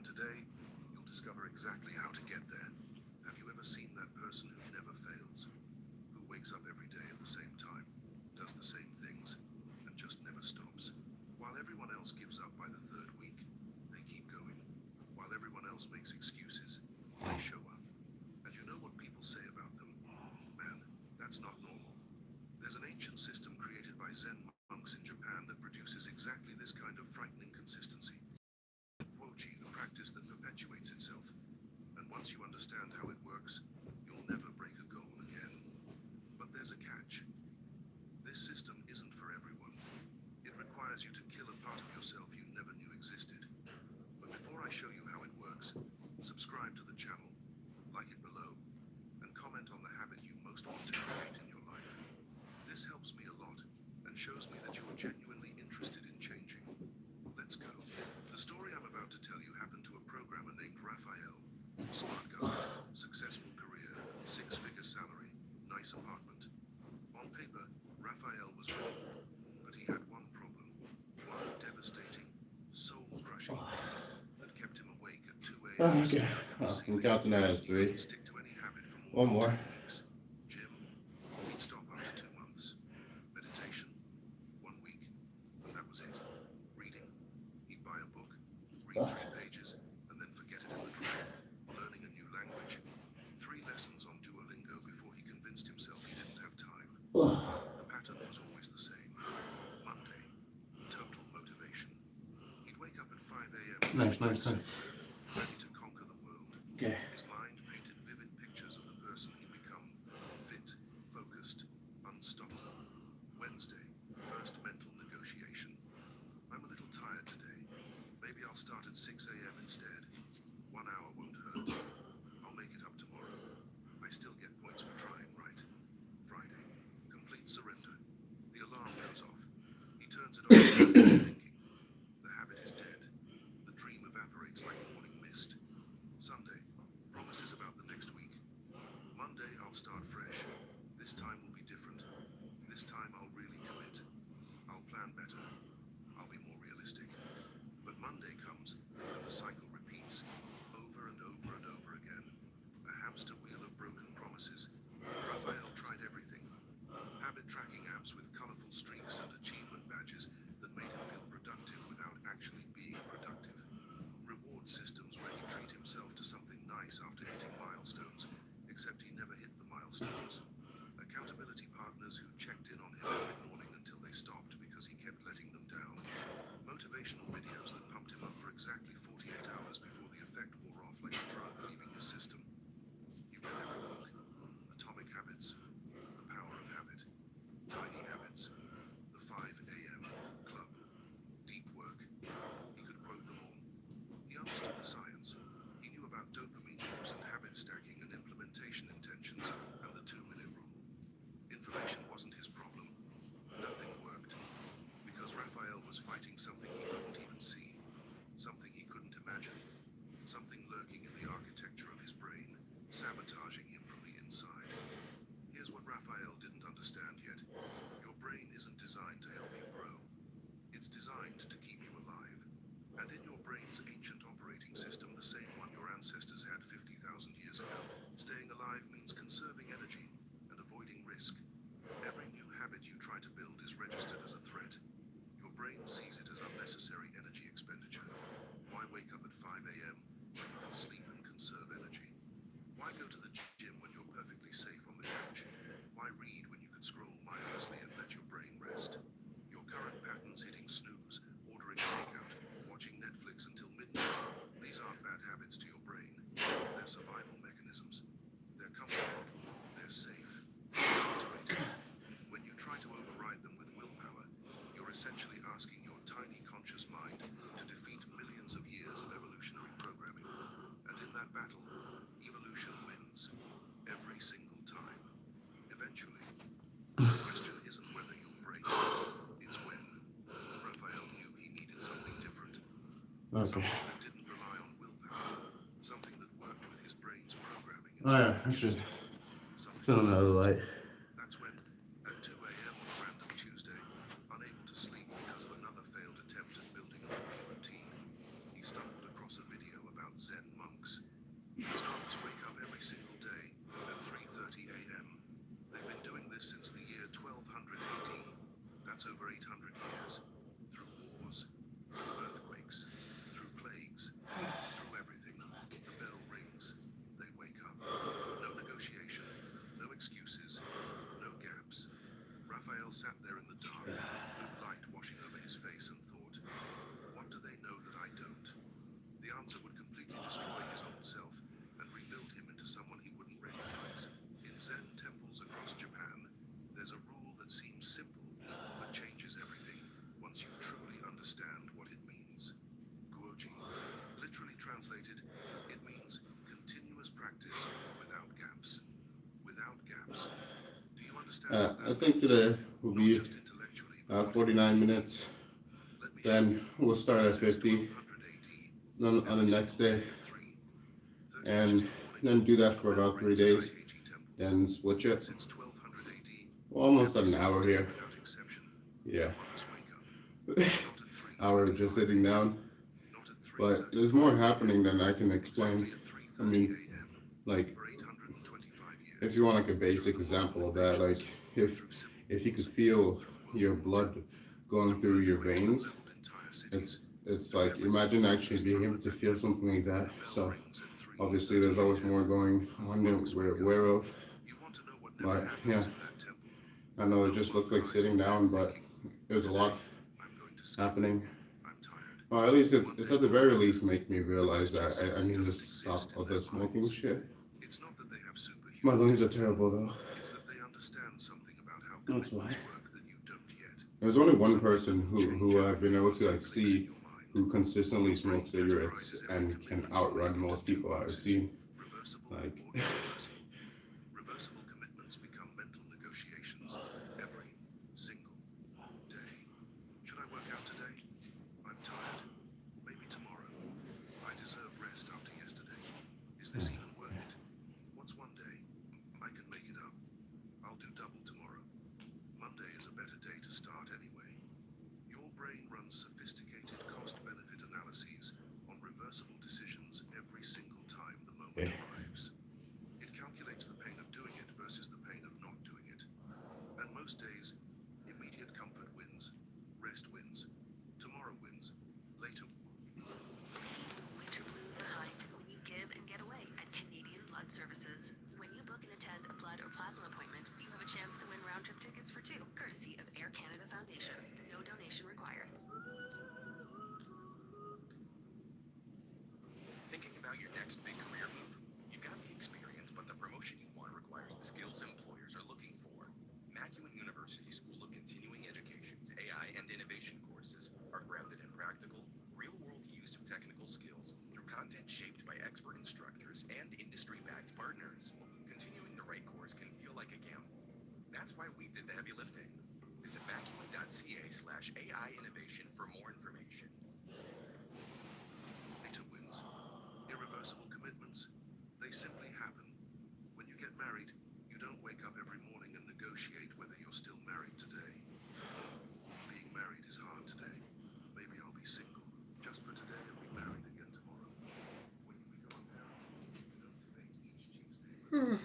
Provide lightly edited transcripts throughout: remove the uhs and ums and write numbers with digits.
And today, you'll discover exactly how to get there. Have you ever seen that person who never fails? Who wakes up every day at the same time, does the same things, and just never stops? While everyone else gives up by the third week, they keep going. While everyone else makes excuses, they show up. And you know what people say about them? Man, that's not normal. There's an ancient system created by Zen monks in Japan that produces exactly this kind of frightening consistency. Woji, the practice that perpetuates itself. And once you understand how it works, you'll never break a goal again. But there's a catch. This system isn't for everyone. It requires you to kill a part of yourself you never knew existed. But before I show you how it works, subscribe to the channel, like it below, and comment on the habit you most want to create in your life. This helps me a lot, and shows me that you're genuinely interested in changing. Let's go. The story I'm about to tell you happened to a programmer named Raphael. Smart guy, successful career, six-figure salary, nice apartment. On paper, Raphael was winning, but he had one problem. One devastating, soul-crushing problem that kept him awake at 2 a.m. Okay. I'm counting that as He 3. couldn't stick to any habit for One more more. than 2 weeks. Gym, he'd stop after 2 months. Meditation, 1 week, and that was it. Reading, he'd buy a book, read 3 pages, and then forget it in the drawer. Learning a new language, 3 lessons on Duolingo before he convinced himself he didn't have time. The pattern was always the same. Monday, total motivation. He'd wake up at 5 a.m. Nice. ready to conquer the world. Okay. His mind painted vivid pictures of the person he'd become. Fit, focused, unstoppable. Wednesday, first mental negotiation. I'm a little tired today. Maybe I'll start at 6 a.m. instead. 1 hour won't hurt. I'll make it up tomorrow. I still get points for trying, right? Friday, complete surrender. The alarm goes off. He turns it off thinking. The habit is dead. The dream evaporates like morning mist. Sunday, promises about the next week. Monday, I'll start fresh. This time will be different. This time I'll really commit. I'll plan better. I'll be more realistic. But Monday comes, and the cycle repeats, over and over and over again. A hamster wheel of broken promises. Raphael tried everything. Habit tracking apps with colorful streaks and achievement badges that made him feel productive without actually being productive. Reward systems where he'd treat himself to something nice after hitting milestones, except he never hit the milestones. Accountability partners who checked in on him every morning until they stopped because he kept letting them down. Motivational videos that pumped him up for exactly 48 hours before the effect wore off like a drug leaving his system. You read every book. Atomic Habits, The Power of Habit, Tiny Habits, The 5 a.m. Club, Deep Work. He could quote them all. He understood the science. He knew about dopamine loops and habit stacking and implementation intentions and the 2-minute rule. Information wasn't his problem. Nothing worked. Because Raphael was fighting something he couldn't even see. Something he couldn't imagine. Something lurking in the architecture of his brain, sabotaging him from the inside. Here's what Raphael didn't understand yet. Your brain isn't designed to help you grow. It's designed to keep you alive. And in your brain's ancient operating system, the same one your ancestors had 50,000 years ago, staying alive means conserving energy and avoiding risk. Every new habit you try to build is registered as a threat. Your brain sees it as unnecessary energy expenditure. Why wake up at 5 a.m. when you can sleep and conserve energy? Why go to the gym when you're perfectly safe on the couch? Why read when you could scroll mindlessly and let your brain rest? Your current patterns hitting snooze, ordering takeout, watching Netflix until midnight. These aren't bad habits to your brain. They're survival mechanisms. They're comfortable. They're safe. They're automated. When you try to override them with willpower, you're essentially asking your tiny conscious mind to defeat millions of years of evolutionary programming. And in that battle, evolution wins. Every single time. Eventually. The question isn't whether you'll break, it's when. Raphael knew he needed something different. Okay. Something that didn't rely on willpower. Something that worked with his brain's programming. Oh yeah, I should Something on another light. That's when, at 2 a.m. on a random Tuesday, unable to sleep because of another failed attempt at building a morning routine, he stumbled across a video about this since the year 1200 AD. That's over 800 years. Through wars, through earthquakes, through plagues, through everything. The bell rings. They wake up. No negotiation, no excuses, no gaps. Raphael sat there in the dark, blue light washing over his face, and thought, what do they know that I don't? The answer would completely destroy his old self and rebuild him into someone he wouldn't recognize. In Zen temples across Japan, there's a rule that seems simple, but changes everything once you truly understand what it means. Guoji, literally translated, it means continuous practice without gaps. Without gaps. Do you understand what that I think means? today will Not be just intellectually, but 49 minutes. let me show Then you. we'll start at Since 50 1200 AD, on every the next single day, day at 3, 30 and inches in the morning, then do that a for bell about 3 rings in days. Daiheiji Temple. Then switch it. Since 1200 AD, Almost every an single hour day here. without exception, Yeah. monks wake up. Not at 3, Hour of just sitting down. not at 3, But there's more happening than I can explain. exactly at 3:30 I mean, a.m. like, for 825 years. if you want like a basic example of that, like if you could feel your blood going through your veins, it's like, imagine actually being able to feel something like that. So obviously there's always more going on that we're aware of. But yeah, I know it just looks like sitting down, but there's a lot happening. Well, at least it's at the very least make me realize that I need to stop all the smoking shit. It's not that they have superhuman My lungs are discipline, terrible though. it's that they understand something about how That's why. commitments work that you don't yet. There's only one person who I've been able to like see who consistently smokes cigarettes and can outrun most people I've seen. Reversible Like, or irreversible. Reversible commitments become mental negotiations every single day. Should I work out today? I'm tired. Maybe tomorrow. I deserve rest after yesterday. Is this even worth it? What's one day? I can make it up. I'll do double tomorrow. Monday is a better day to start anyway. Your brain runs sophisticated cost-benefit analyses on reversible decisions every single time the moment arrives. It calculates the pain of doing it versus the pain of not doing it. And most days, immediate comfort wins, rest wins, tomorrow wins, later. Winter blues behind. We give and get away at Canadian Blood Services. When you book and attend a blood or plasma appointment, you have a chance to win round-trip tickets for 2, courtesy of Air Canada Foundation. No donation required. Thinking about your next big career move? You've got the experience, but the promotion you want requires the skills employers are looking for. McEwen University School of Continuing Education's AI and innovation courses are grounded in practical, real-world use of technical skills through content shaped by expert instructors and industry-backed partners. Continuing the right course can feel like a gamble. That's why we did the heavy lifting. Visit McEwen.ca/AI innovation for more information. Later wins. Irreversible commitments. They simply happen. When you get married, you don't wake up every morning and negotiate whether you're still married today. Being married is hard today. Maybe I'll be single just for today and be married again tomorrow. When you become a parent, you don't debate each Tuesday.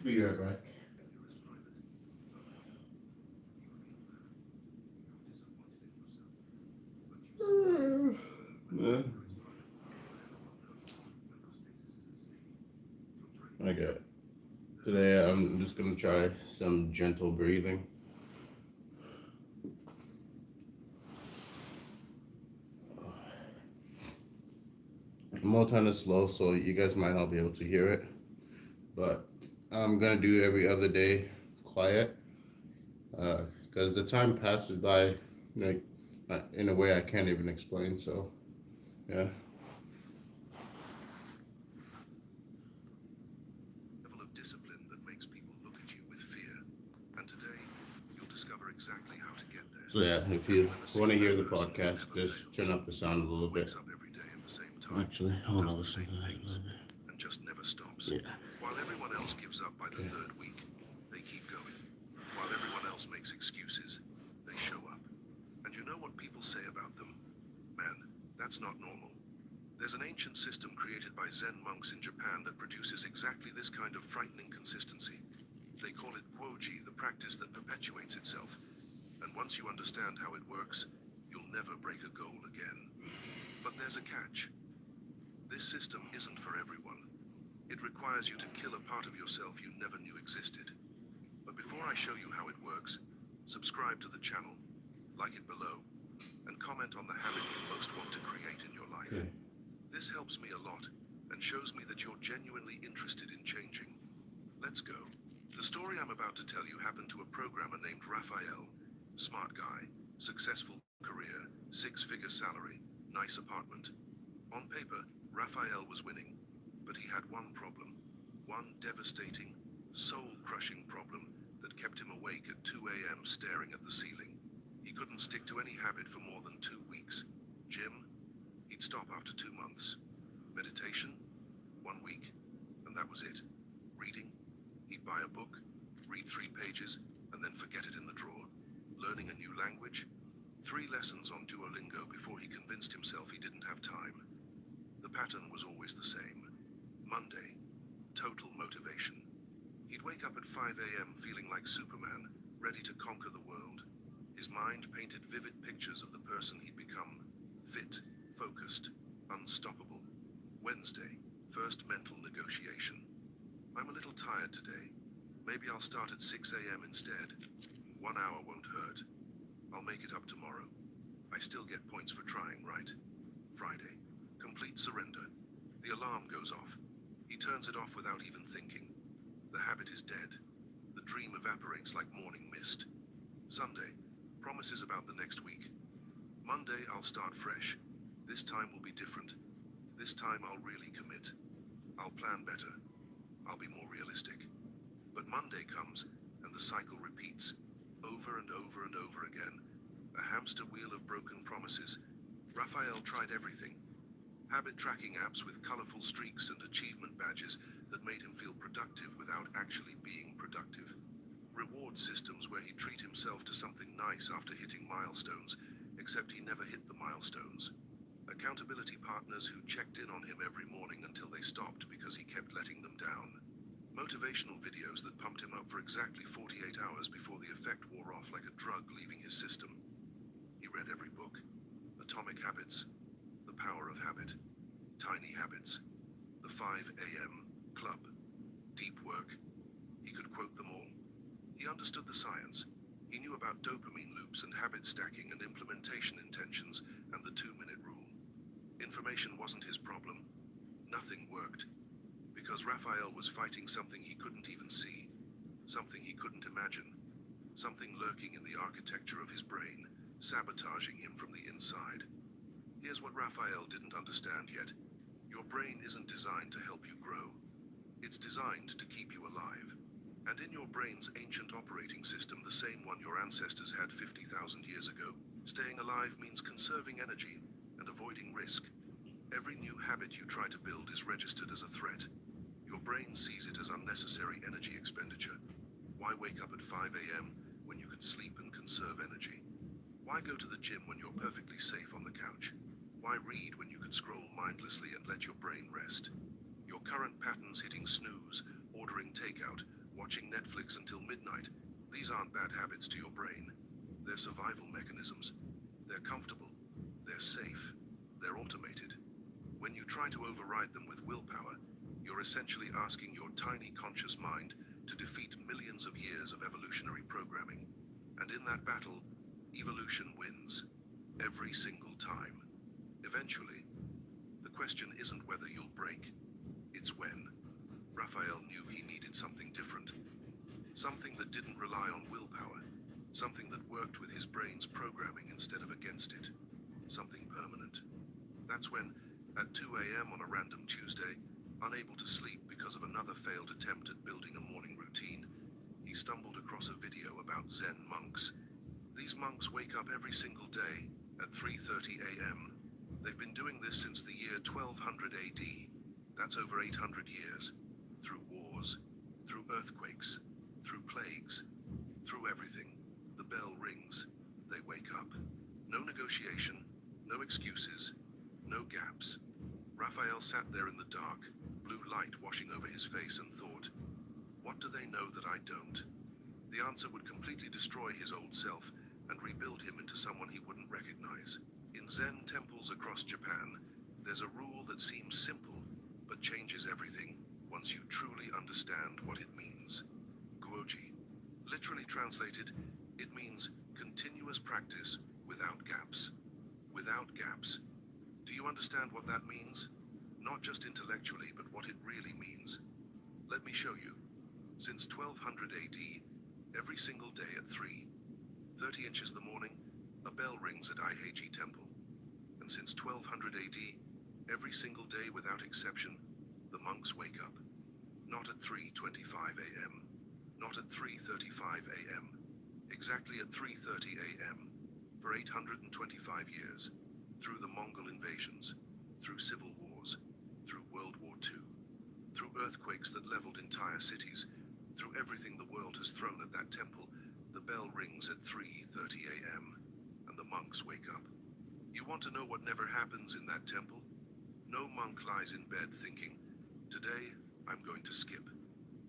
be right back. Okay. Today I'm just gonna try some gentle breathing. I'm all kind of slow, so you guys might not be able to hear it, but I'm gonna do every other day quiet, because the time passes by like in a way I can't even explain. So, yeah. Level of discipline that makes people look at you with fear. And today, you'll discover exactly how to get there. So yeah, if you want to hear the podcast, just turn up the sound a little bit. Wakes up every day at the same time. Actually, hold Does on the a same second. things and just never stops. Yeah. While everyone else else gives up by the third week, they keep going. While everyone else makes excuses, they show up. And you know what people say about them? Man, that's not normal. There's an ancient system created by Zen monks in Japan that produces exactly this kind of frightening consistency. They call it Gwoji, the practice that perpetuates itself. And once you understand how it works, you'll never break a goal again. But there's a catch. This system isn't for everyone. It requires you to kill a part of yourself you never knew existed. But before I show you how it works, subscribe to the channel, like it below, and comment on the habit you most want to create in your life. Okay. This helps me a lot and shows me that you're genuinely interested in changing. Let's go. The story I'm about to tell you happened to a programmer named Raphael. Smart guy, successful career, 6-figure salary, nice apartment. On paper, Raphael was winning, but he had one problem. One devastating, soul-crushing problem that kept him awake at 2 a.m. staring at the ceiling. He couldn't stick to any habit for more than 2 weeks. Gym? He'd stop after 2 months. Meditation? 1 week. And that was it. Reading? He'd buy a book, read 3 pages, and then forget it in the drawer. Learning a new language? 3 lessons on Duolingo before he convinced himself he didn't have time. The pattern was always the same. Monday, total motivation. He'd wake up at 5 a.m. feeling like Superman, ready to conquer the world. His mind painted vivid pictures of the person he'd become. Fit, focused, unstoppable. Wednesday, first mental negotiation. I'm a little tired today. Maybe I'll start at 6 a.m. instead. 1 hour won't hurt. I'll make it up tomorrow. I still get points for trying, right? Friday, complete surrender. The alarm goes off. He turns it off without even thinking. The habit is dead. The dream evaporates like morning mist. Sunday, promises about the next week. Monday, I'll start fresh. This time will be different. This time I'll really commit. I'll plan better. I'll be more realistic. But Monday comes, and the cycle repeats. Over and over and over again. A hamster wheel of broken promises. Raphael tried everything. Habit tracking apps with colorful streaks and achievement badges that made him feel productive without actually being productive. Reward systems where he'd treat himself to something nice after hitting milestones, except he never hit the milestones. Accountability partners who checked in on him every morning until they stopped because he kept letting them down. Motivational videos that pumped him up for exactly 48 hours before the effect wore off like a drug leaving his system. He read every book. Atomic Habits, The Power of Habit, Tiny Habits, The 5 a.m. Club, Deep Work. He could quote them all. He understood the science. He knew about dopamine loops and habit stacking and implementation intentions and the 2-minute rule. Information wasn't his problem. Nothing worked. Because Raphael was fighting something he couldn't even see, something he couldn't imagine, something lurking in the architecture of his brain, sabotaging him from the inside. Here's what Raphael didn't understand yet. Your brain isn't designed to help you grow. It's designed to keep you alive. And in your brain's ancient operating system, the same one your ancestors had 50,000 years ago, staying alive means conserving energy and avoiding risk. Every new habit you try to build is registered as a threat. Your brain sees it as unnecessary energy expenditure. Why wake up at 5 a.m. when you could sleep and conserve energy? Why go to the gym when you're perfectly safe on the couch? Why read when you could scroll mindlessly and let your brain rest? Your current patterns hitting snooze, ordering takeout, watching Netflix until midnight, these aren't bad habits to your brain. They're survival mechanisms. They're comfortable. They're safe. They're automated. When you try to override them with willpower, you're essentially asking your tiny conscious mind to defeat millions of years of evolutionary programming. And in that battle, evolution wins. Every single time. Eventually. The question isn't whether you'll break. It's when. Raphael knew he needed something different. Something that didn't rely on willpower. Something that worked with his brain's programming instead of against it. Something permanent. That's when, at 2 a.m. on a random Tuesday, unable to sleep because of another failed attempt at building a morning routine, he stumbled across a video about Zen monks. These monks wake up every single day at 3:30 a.m. They've been doing this since the year 1200 AD. That's over 800 years. Through wars, earthquakes, through plagues, through everything. The bell rings. They wake up. No negotiation, no excuses, no gaps. Raphael sat there in the dark, blue light washing over his face, and thought, what do they know that I don't? The answer would completely destroy his old self and rebuild him into someone he wouldn't recognize. In Zen temples across Japan, there's a rule that seems simple, but changes everything once you truly understand what it means. Guoji. Literally translated, it means continuous practice without gaps. Without gaps. Do you understand what that means? Not just intellectually, but what it really means. Let me show you. Since 1200 AD, every single day at 3:30 inches the morning, a bell rings at Aiheiji Temple. And since 1200 AD, every single day without exception, the monks wake up. Not at 3:25 a.m., not at 3:35 a.m., exactly at 3:30 a.m., for 825 years, through the Mongol invasions, through civil wars, through World War II, through earthquakes that leveled entire cities, through everything the world has thrown at that temple, the bell rings at 3:30 a.m., and the monks wake up. You want to know what never happens in that temple? No monk lies in bed thinking, today I'm going to skip.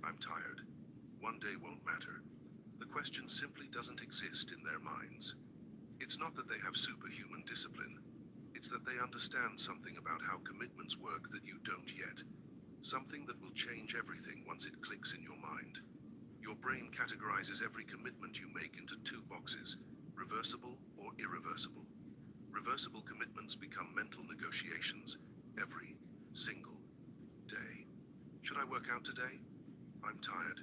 I'm tired. One day won't matter. The question simply doesn't exist in their minds. It's not that they have superhuman discipline. It's that they understand something about how commitments work that you don't yet. Something that will change everything once it clicks in your mind. Your brain categorizes every commitment you make into two boxes, reversible or irreversible. Reversible commitments become mental negotiations every single day. Should I work out today? I'm tired.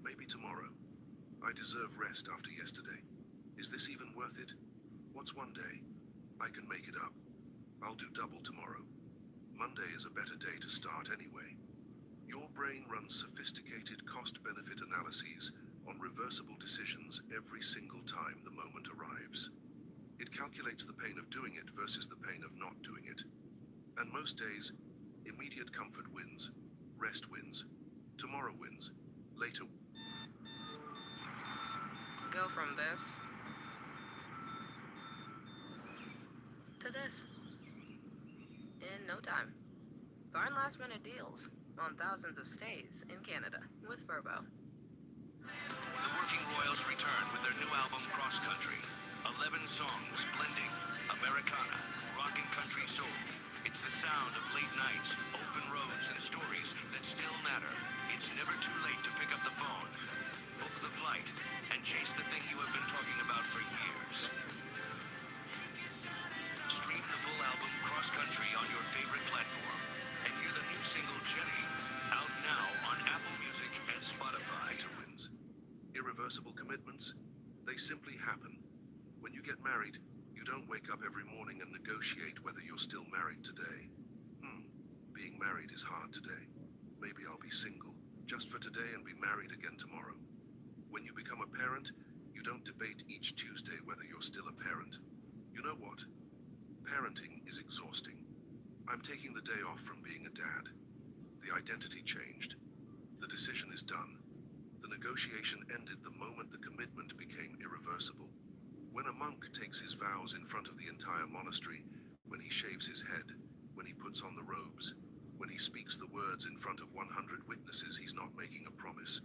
Maybe tomorrow. I deserve rest after yesterday. Is this even worth it? What's one day? I can make it up. I'll do double tomorrow. Monday is a better day to start anyway. Your brain runs sophisticated cost-benefit analyses on reversible decisions every single time the moment arrives. It calculates the pain of doing it versus the pain of not doing it. And most days, immediate comfort wins, rest wins, tomorrow wins, later. Go from this to this in no time. Find last-minute deals on thousands of stays in Canada with Verbo. The Working Royals return with their new album Cross Country. 11 songs blending Americana, rock and country soul. It's the sound of late nights, open roads, and stories that still matter. It's never too late to pick up the phone, book the flight, and chase the thing you have been talking about for years. Stream the full album Cross Country on your favorite platform, and hear the new single Jenny, out now on Apple Music and Spotify. Later wins. Irreversible commitments, they simply happen. When you get married, you don't wake up every morning and negotiate whether you're still married today. Being married is hard today. Maybe I'll be single, just for today, and be married again tomorrow. When you become a parent, you don't debate each Tuesday whether you're still a parent. You know what? Parenting is exhausting. I'm taking the day off from being a dad. The identity changed. The decision is done. The negotiation ended the moment the commitment became irreversible. When a monk takes his vows in front of the entire monastery, when he shaves his head, when he puts on the robes, when he speaks the words in front of 100 witnesses, he's not making a promise.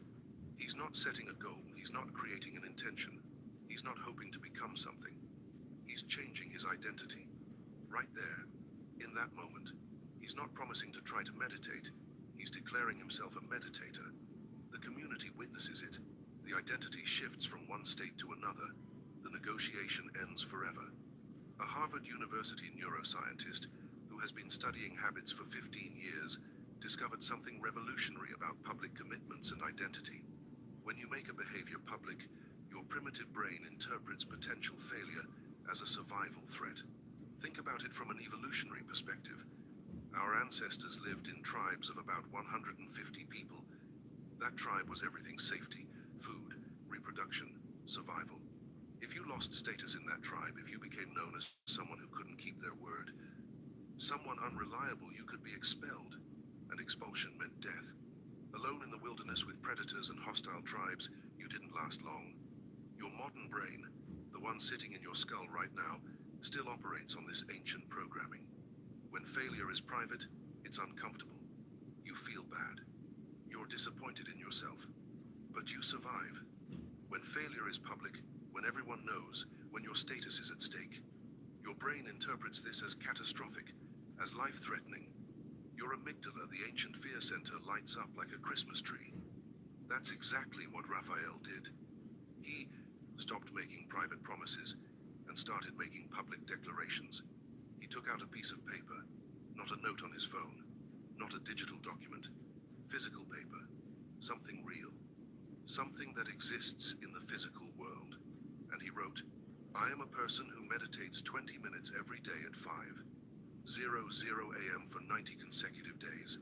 He's not setting a goal. He's not creating an intention. He's not hoping to become something. He's changing his identity. Right there, in that moment, he's not promising to try to meditate. He's declaring himself a meditator. The community witnesses it. The identity shifts from one state to another. The negotiation ends forever. A Harvard University neuroscientist who has been studying habits for 15 years discovered something revolutionary about public commitments and identity. When you make a behavior public, your primitive brain interprets potential failure as a survival threat. Think about it from an evolutionary perspective. Our ancestors lived in tribes of about 150 people. That tribe was everything: safety, food, reproduction, survival. If you lost status in that tribe, if you became known as someone who couldn't keep their word, someone unreliable, you could be expelled, and expulsion meant death. Alone in the wilderness with predators and hostile tribes, you didn't last long. Your modern brain, the one sitting in your skull right now, still operates on this ancient programming. When failure is private, it's uncomfortable. You feel bad. You're disappointed in yourself. But you survive. When failure is public, when everyone knows, when your status is at stake, your brain interprets this as catastrophic, as life-threatening. Your amygdala, the ancient fear center, lights up like a Christmas tree. That's exactly what Raphael did. He stopped making private promises and started making public declarations. He took out a piece of paper, not a note on his phone, not a digital document, physical paper, something real, something that exists in the physical world. And he wrote, I am a person who meditates 20 minutes every day at 5:00 a.m. for 90 consecutive days.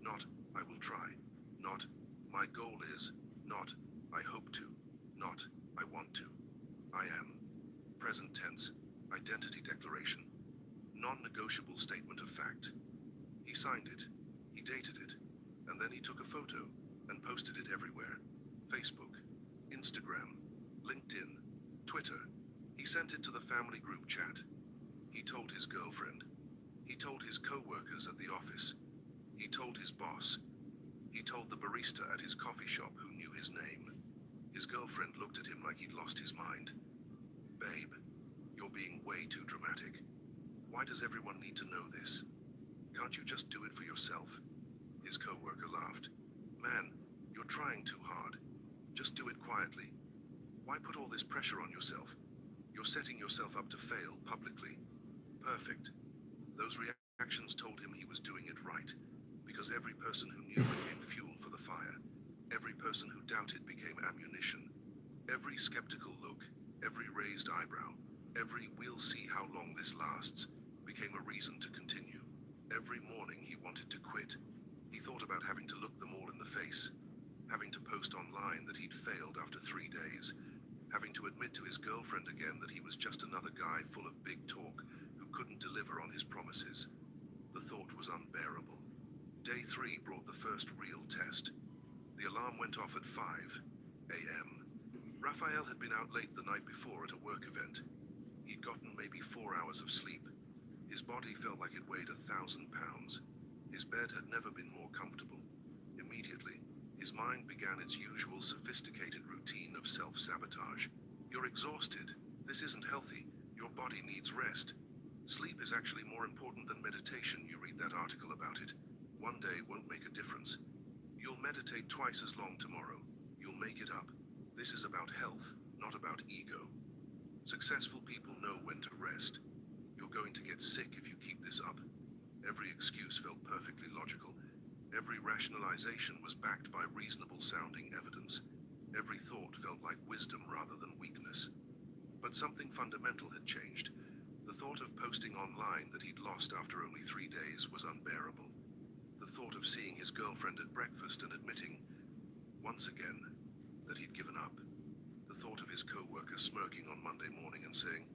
Not, I will try. Not, my goal is. Not, I hope to. Not, I want to. I am. Present tense. Identity declaration. Non-negotiable statement of fact. He signed it. He dated it. And then he took a photo and posted it everywhere. Facebook, Instagram, LinkedIn, Twitter. He sent it to the family group chat. He told his girlfriend. He told his co-workers at the office. He told his boss. He told the barista at his coffee shop who knew his name. His girlfriend looked at him like he'd lost his mind. Babe, you're being way too dramatic. Why does everyone need to know this? Can't you just do it for yourself? His co-worker laughed. Man, you're trying too hard. Just do it quietly. Why put all this pressure on yourself? You're setting yourself up to fail publicly. Perfect. Those reactions told him he was doing it right, because every person who knew became fuel for the fire. Every person who doubted became ammunition. Every skeptical look, every raised eyebrow, every we'll see how long this lasts, became a reason to continue. Every morning he wanted to quit. He thought about having to look them all in the face, having to post online that he'd failed after 3 days, having to admit to his girlfriend again that he was just another guy full of big talk who couldn't deliver on his promises. The thought was unbearable. Day 3 brought the first real test. The alarm went off at 5 a.m. Raphael had been out late the night before at a work event. He'd gotten maybe 4 hours of sleep. His body felt like it weighed 1,000 pounds. His bed had never been more comfortable. Immediately, his mind began its usual sophisticated routine of self-sabotage. You're exhausted. This isn't healthy. Your body needs rest. Sleep is actually more important than meditation. You read that article about it. One day won't make a difference. You'll meditate twice as long tomorrow. You'll make it up. This is about health, not about ego. Successful people know when to rest. You're going to get sick if you keep this up. Every excuse felt perfectly logical. Every rationalization was backed by reasonable-sounding evidence. Every thought felt like wisdom rather than weakness. But something fundamental had changed. The thought of posting online that he'd lost after only 3 days was unbearable. The thought of seeing his girlfriend at breakfast and admitting, once again, that he'd given up. The thought of his co-worker smirking on Monday morning and saying,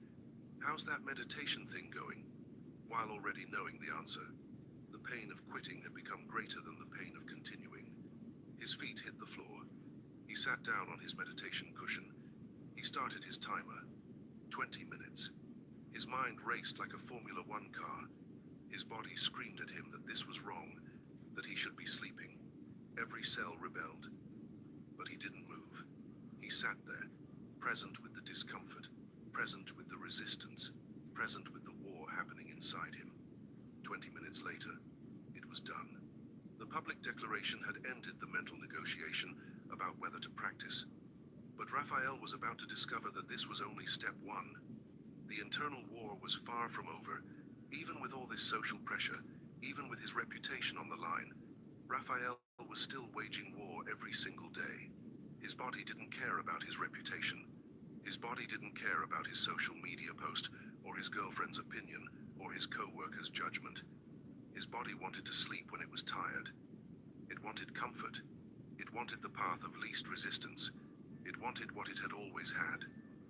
"How's that meditation thing going?" while already knowing the answer. The pain of quitting had become greater than the pain of continuing. His feet hit the floor. He sat down on his meditation cushion. He started his timer. 20 minutes. His mind raced like a Formula One car. His body screamed at him that this was wrong, that he should be sleeping. Every cell rebelled. But he didn't move. He sat there, present with the discomfort, present with the resistance, present with the war happening inside him. 20 minutes later, it was done. The public declaration had ended the mental negotiation about whether to practice. But Raphael was about to discover that this was only step 1. The internal war was far from over. Even with all this social pressure, even with his reputation on the line, Raphael was still waging war every single day. His body didn't care about his reputation. His body didn't care about his social media post, or his girlfriend's opinion, or his co-worker's judgment. His body wanted to sleep when it was tired. It wanted comfort. It wanted the path of least resistance. It wanted what it had always had.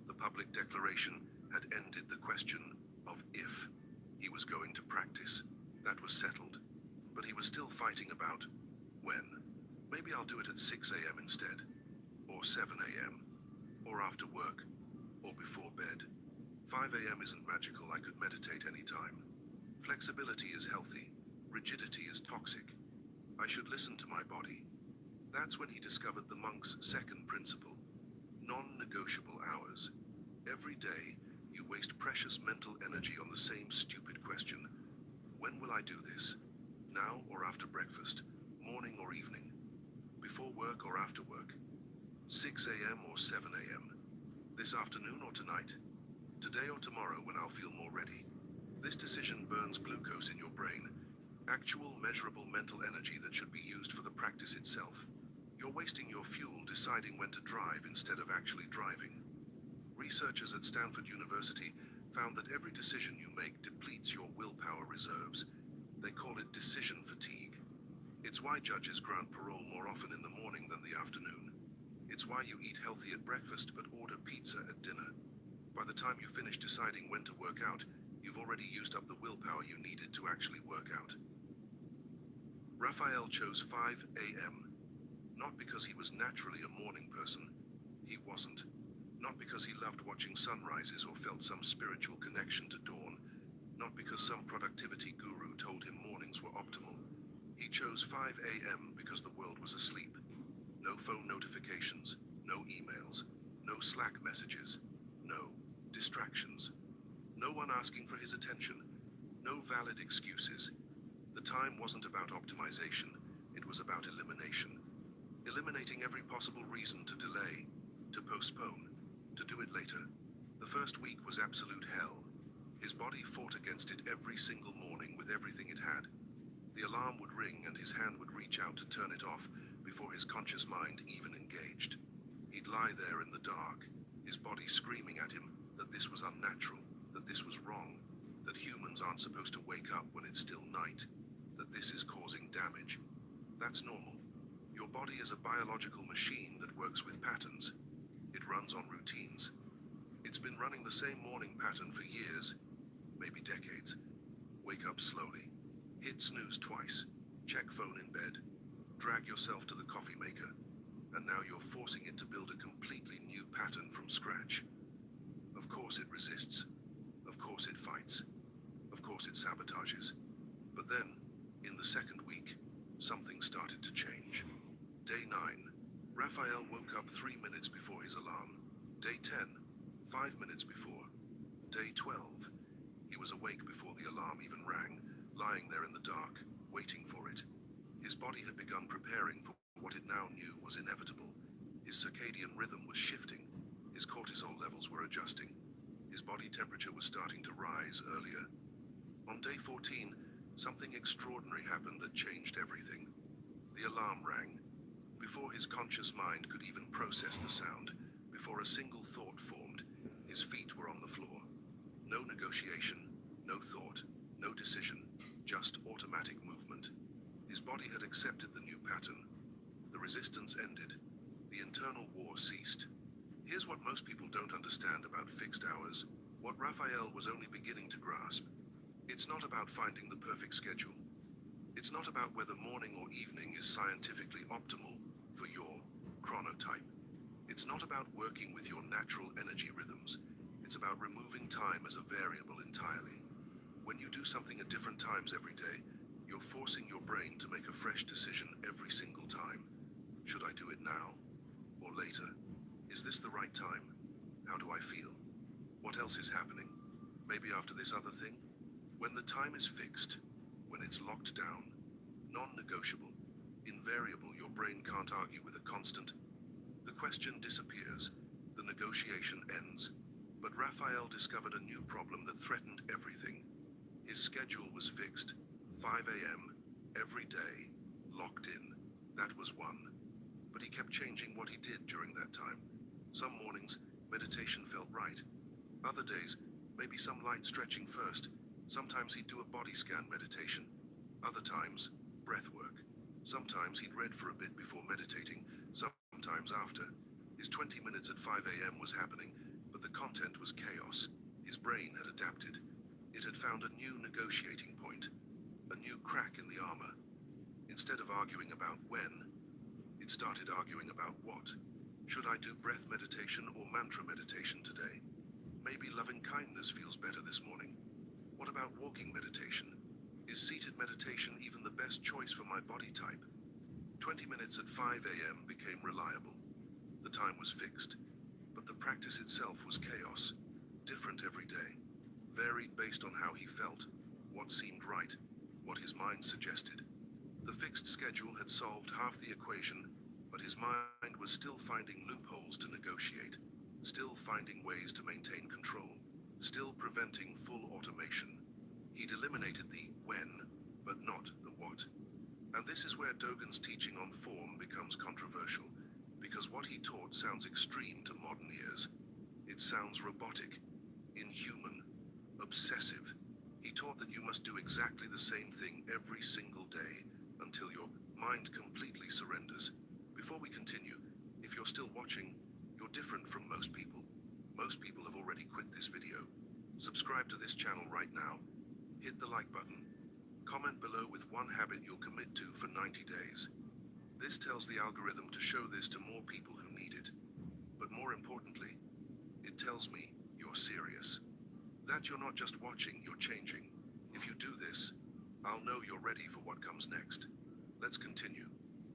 The public declaration had ended the question of if he was going to practice. That was settled. But he was still fighting about when. Maybe I'll do it at 6 a.m. instead, or 7 a.m., or after work, or before bed. 5 a.m. isn't magical, I could meditate anytime. Flexibility is healthy, rigidity is toxic. I should listen to my body. That's when he discovered the monk's second principle, non-negotiable hours. Every day, you waste precious mental energy on the same stupid question. When will I do this? Now or after breakfast? Morning or evening? Before work or after work? 6 a.m. or 7 a.m.? This afternoon or tonight? Today or tomorrow when I'll feel more ready? This decision burns glucose in your brain, actual measurable mental energy that should be used for the practice itself. You're wasting your fuel deciding when to drive instead of actually driving. Researchers at Stanford University found that every decision you make depletes your willpower reserves. They call it decision fatigue. It's why judges grant parole more often in the morning than the afternoon. It's why you eat healthy at breakfast but order pizza at dinner. By the time you finish deciding when to work out, you've already used up the willpower you needed to actually work out. Raphael chose 5 a.m. Not because he was naturally a morning person. He wasn't. Not because he loved watching sunrises or felt some spiritual connection to dawn. Not because some productivity guru told him mornings were optimal. He chose 5 a.m. because the world was asleep. No phone notifications, no emails, no Slack messages, no distractions. No one asking for his attention, no valid excuses. The time wasn't about optimization, it was about elimination. Eliminating every possible reason to delay, to postpone, to do it later. The first week was absolute hell. His body fought against it every single morning with everything it had. The alarm would ring and his hand would reach out to turn it off before his conscious mind even engaged. He'd lie there in the dark, his body screaming at him that this was unnatural, that this was wrong, that humans aren't supposed to wake up when it's still night, that this is causing damage. That's normal. Your body is a biological machine that works with patterns. It runs on routines. It's been running the same morning pattern for years, maybe decades. Wake up slowly. Hit snooze twice. Check phone in bed. Drag yourself to the coffee maker. And now you're forcing it to build a completely new pattern from scratch. Of course it resists. Of course it fights. Of course it sabotages. But then, in the second week, something started to change. Day 9, Raphael woke up 3 minutes before his alarm. Day 10, 5 minutes before. Day 12, he was awake before the alarm even rang, lying there in the dark, waiting for it. His body had begun preparing for what it now knew was inevitable. His circadian rhythm was shifting. His cortisol levels were adjusting. His body temperature was starting to rise earlier. On day 14, something extraordinary happened that changed everything. The alarm rang. Before his conscious mind could even process the sound, before a single thought formed, his feet were on the floor. No negotiation, no thought, no decision, just automatic movement. His body had accepted the new pattern. The resistance ended. The internal war ceased. Here's what most people don't understand about fixed hours, what Raphael was only beginning to grasp. It's not about finding the perfect schedule. It's not about whether morning or evening is scientifically optimal for your chronotype. It's not about working with your natural energy rhythms. It's about removing time as a variable entirely. When you do something at different times every day, you're forcing your brain to make a fresh decision every single time. Should I do it now or later? Is this the right time? How do I feel? What else is happening? Maybe after this other thing? When the time is fixed, when it's locked down, non-negotiable, invariable, your brain can't argue with a constant. The question disappears, the negotiation ends. But Raphael discovered a new problem that threatened everything. His schedule was fixed, 5 a.m., every day, locked in. That was one. But he kept changing what he did during that time. Some mornings, meditation felt right. Other days, maybe some light stretching first. Sometimes he'd do a body scan meditation. Other times, breath work. Sometimes he'd read for a bit before meditating, sometimes after. His 20 minutes at 5 a.m. was happening, but the content was chaos. His brain had adapted. It had found a new negotiating point, a new crack in the armor. Instead of arguing about when, It started arguing about what. Should I do breath meditation or mantra meditation today? Maybe loving kindness feels better this morning. What about walking meditation? Is seated meditation even the best choice for my body type? 20 minutes at 5 a.m. became reliable. The time was fixed, but the practice itself was chaos, different every day, varied based on how he felt, what seemed right, what his mind suggested. The fixed schedule had solved half the equation, but his mind was still finding loopholes to negotiate, still finding ways to maintain control, still preventing full automation. He'd eliminated the when, but not the what. And this is where Dogen's teaching on form becomes controversial, because what he taught sounds extreme to modern ears. It sounds robotic, inhuman, obsessive. He taught that you must do exactly the same thing every single day until your mind completely surrenders. Before we continue, if you're still watching, you're different from most people. Most people have already quit this video. Subscribe to this channel right now. Hit the like button. Comment below with one habit you'll commit to for 90 days. This tells the algorithm to show this to more people who need it. But more importantly, it tells me you're serious. That you're not just watching, you're changing. If you do this, I'll know you're ready for what comes next. Let's continue.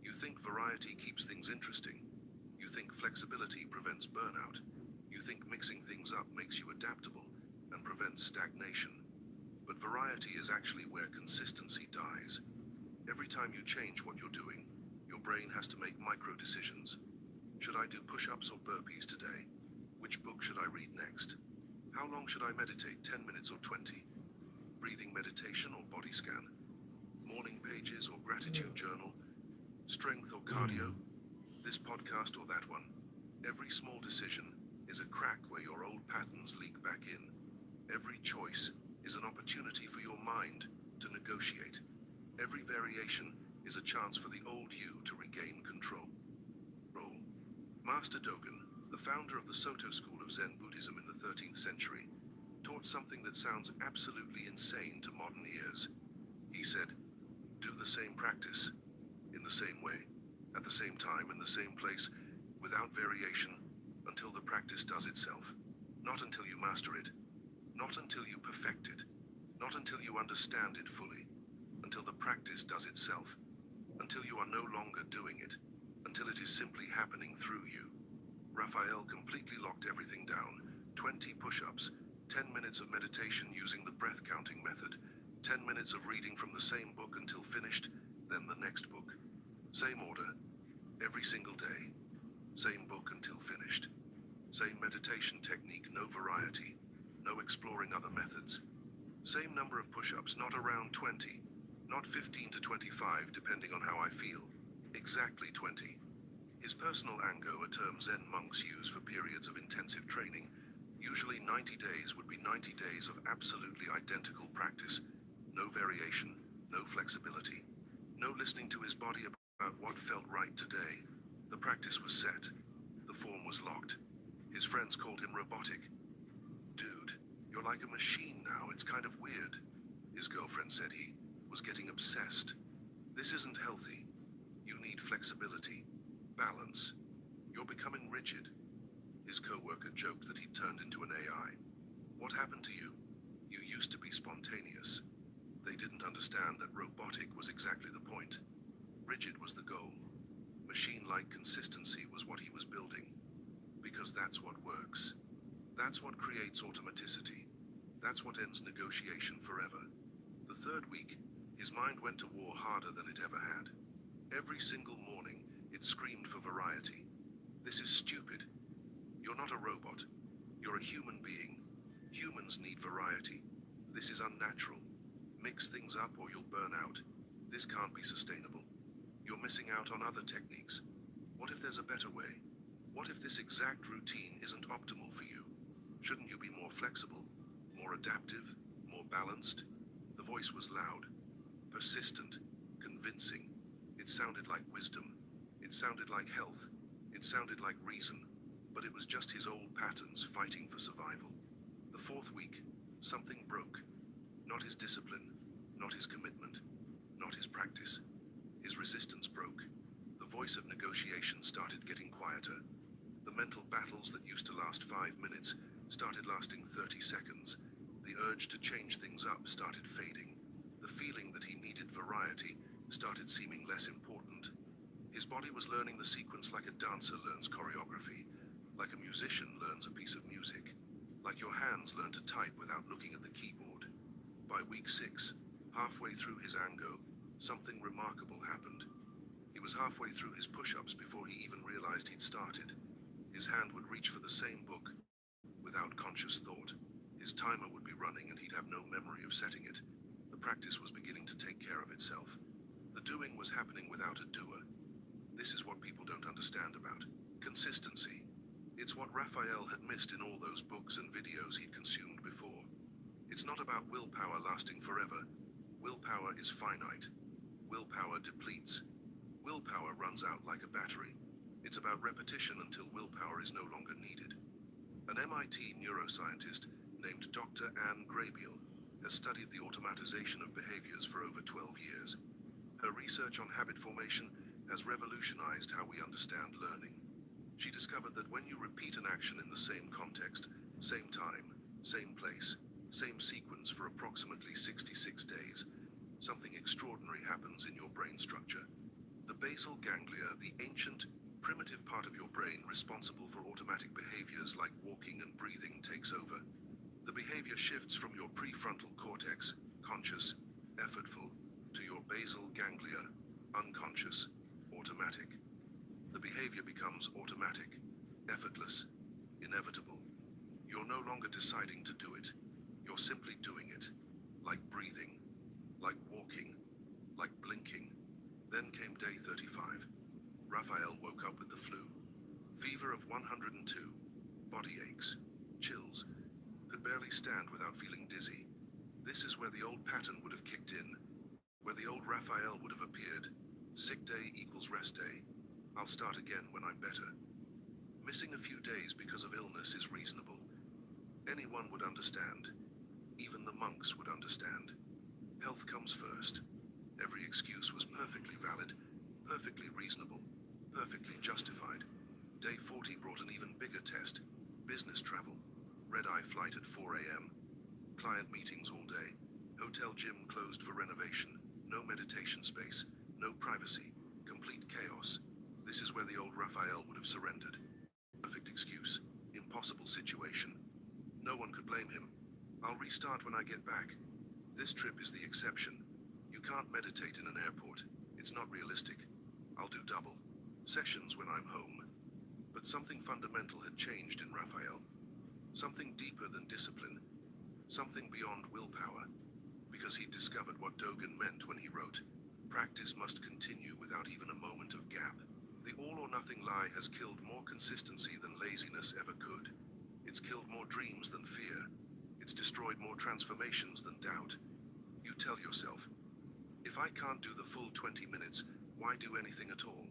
You think variety keeps things interesting. You think flexibility prevents burnout. You think mixing things up makes you adaptable and prevents stagnation. But variety is actually where consistency dies. Every time you change what you're doing, your brain has to make micro decisions. Should I do push-ups or burpees today? Which book should I read next? How long should I meditate, 10 minutes or 20? Breathing meditation or body scan? Morning pages or gratitude journal? Strength or cardio? This podcast or that one? Every small decision is a crack where your old patterns leak back in. Every choice is an opportunity for your mind to negotiate. Every variation is a chance for the old you to regain control. Master Dogen, the founder of the Soto school of Zen Buddhism in the 13th century, taught something that sounds absolutely insane to modern ears. He said, do the same practice, in the same way, at the same time, in the same place, without variation, until the practice does itself. Not until you master it. Not until you perfect it. Not until you understand it fully. Until the practice does itself. Until you are no longer doing it. Until it is simply happening through you. Raphael completely locked everything down. 20 push-ups, 10 minutes of meditation using the breath counting method, 10 minutes of reading from the same book until finished, then the next book. Same order, every single day. Same book until finished. Same meditation technique, no variety. No exploring other methods. Same number of push-ups, not around 20. Not 15 to 25, depending on how I feel. Exactly 20. His personal ango, a term Zen monks use for periods of intensive training. Usually 90 days would be 90 days of absolutely identical practice. No variation, no flexibility. No listening to his body about what felt right today. The practice was set. The form was locked. His friends called him robotic. Dude, you're like a machine now, it's kind of weird. His girlfriend said he was getting obsessed. This isn't healthy. You need flexibility, balance. You're becoming rigid. His co-worker joked that he'd turned into an AI. What happened to you? You used to be spontaneous. They didn't understand that robotic was exactly the point. Rigid was the goal. Machine-like consistency was what he was building. Because that's what works. That's what creates automaticity. That's what ends negotiation forever. The third week, his mind went to war harder than it ever had. Every single morning, it screamed for variety. This is stupid. You're not a robot. You're a human being. Humans need variety. This is unnatural. Mix things up or you'll burn out. This can't be sustainable. You're missing out on other techniques. What if there's a better way? What if this exact routine isn't optimal for you? Shouldn't you be more flexible, more adaptive, more balanced? The voice was loud, persistent, convincing. It sounded like wisdom. It sounded like health. It sounded like reason. But it was just his old patterns fighting for survival. The fourth week, something broke. Not his discipline, not his commitment, not his practice. His resistance broke. The The voice of negotiation started getting quieter. The mental battles that used to last 5 minutes started lasting 30 seconds. The urge to change things up started fading. The feeling that he needed variety started seeming less important. His body was learning the sequence like a dancer learns choreography, like a musician learns a piece of music, like your hands learn to type without looking at the keyboard. By week 6, halfway through his ango, something remarkable happened. He was halfway through his push-ups before he even realized he'd started. His hand would reach for the same book without conscious thought. His timer would be running and he'd have no memory of setting it. The practice was beginning to take care of itself. The doing was happening without a doer. This is what people don't understand about consistency. It's what Raphael had missed in all those books and videos he'd consumed before. It's not about willpower lasting forever. Willpower is finite. Willpower depletes. Willpower runs out like a battery. It's about repetition until willpower is no longer needed. An MIT neuroscientist named Dr. Anne Graybiel has studied the automatization of behaviors for over 12 years. Her research on habit formation has revolutionized how we understand learning. She discovered that when you repeat an action in the same context, same time, same place, same sequence for approximately 66 days, something extraordinary happens in your brain structure. The basal ganglia, the ancient, primitive part of your brain responsible for automatic behaviors like walking and breathing, takes over. The behavior shifts from your prefrontal cortex, conscious, effortful, to your basal ganglia, unconscious, automatic. The behavior becomes automatic, effortless, inevitable. You're no longer deciding to do it. You're simply doing it. Like breathing, like walking, like blinking. Then came day 35. Raphael woke up with the flu. Fever of 102, body aches, chills, could barely stand without feeling dizzy. This is where the old pattern would have kicked in, where the old Raphael would have appeared. Sick day equals rest day. I'll start again when I'm better. Missing a few days because of illness is reasonable. Anyone would understand. Even the monks would understand. Health comes first. Every excuse was perfectly valid, perfectly reasonable, perfectly justified. Day 40 brought an even bigger test. Business travel. Red-eye flight at 4 a.m. Client meetings all day. Hotel gym closed for renovation. No meditation space. No privacy. Complete chaos. This is where the old Raphael would have surrendered. Perfect excuse. Impossible situation. No one could blame him. I'll restart when I get back. This trip is the exception. You can't meditate in an airport. It's not realistic. I'll do double sessions when I'm home. But something fundamental had changed in Raphael. Something deeper than discipline. Something beyond willpower. Because he'd discovered what Dogen meant when he wrote, "Practice must continue without even a moment of gap." The all-or-nothing lie has killed more consistency than laziness ever could. It's killed more dreams than fear. It's destroyed more transformations than doubt. You tell yourself, if I can't do the full 20 minutes, why do anything at all?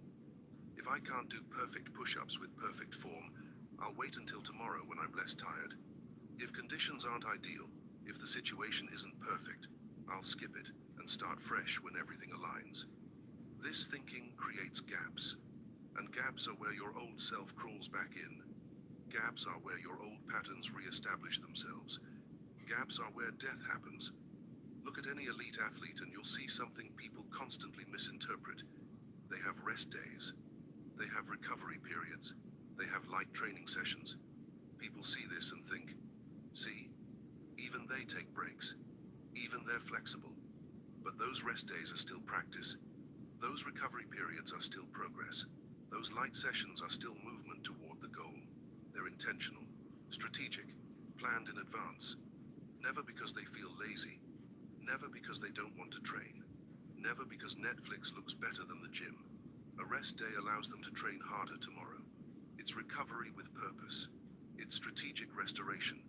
If I can't do perfect push-ups with perfect form, I'll wait until tomorrow when I'm less tired. If conditions aren't ideal, if the situation isn't perfect, I'll skip it and start fresh when everything aligns. This thinking creates gaps. And gaps are where your old self crawls back in. Gaps are where your old patterns re-establish themselves. Gaps are where death happens. Look at any elite athlete and you'll see something people constantly misinterpret. They have rest days. They have recovery periods. They have light training sessions. People see this and think, see, even they take breaks. Even they're flexible. But those rest days are still practice. Those recovery periods are still progress. Those light sessions are still movement toward the goal. They're intentional, strategic, planned in advance. Never because they feel lazy. Never because they don't want to train. Never because Netflix looks better than the gym. A rest day allows them to train harder tomorrow. It's recovery with purpose. It's strategic restoration.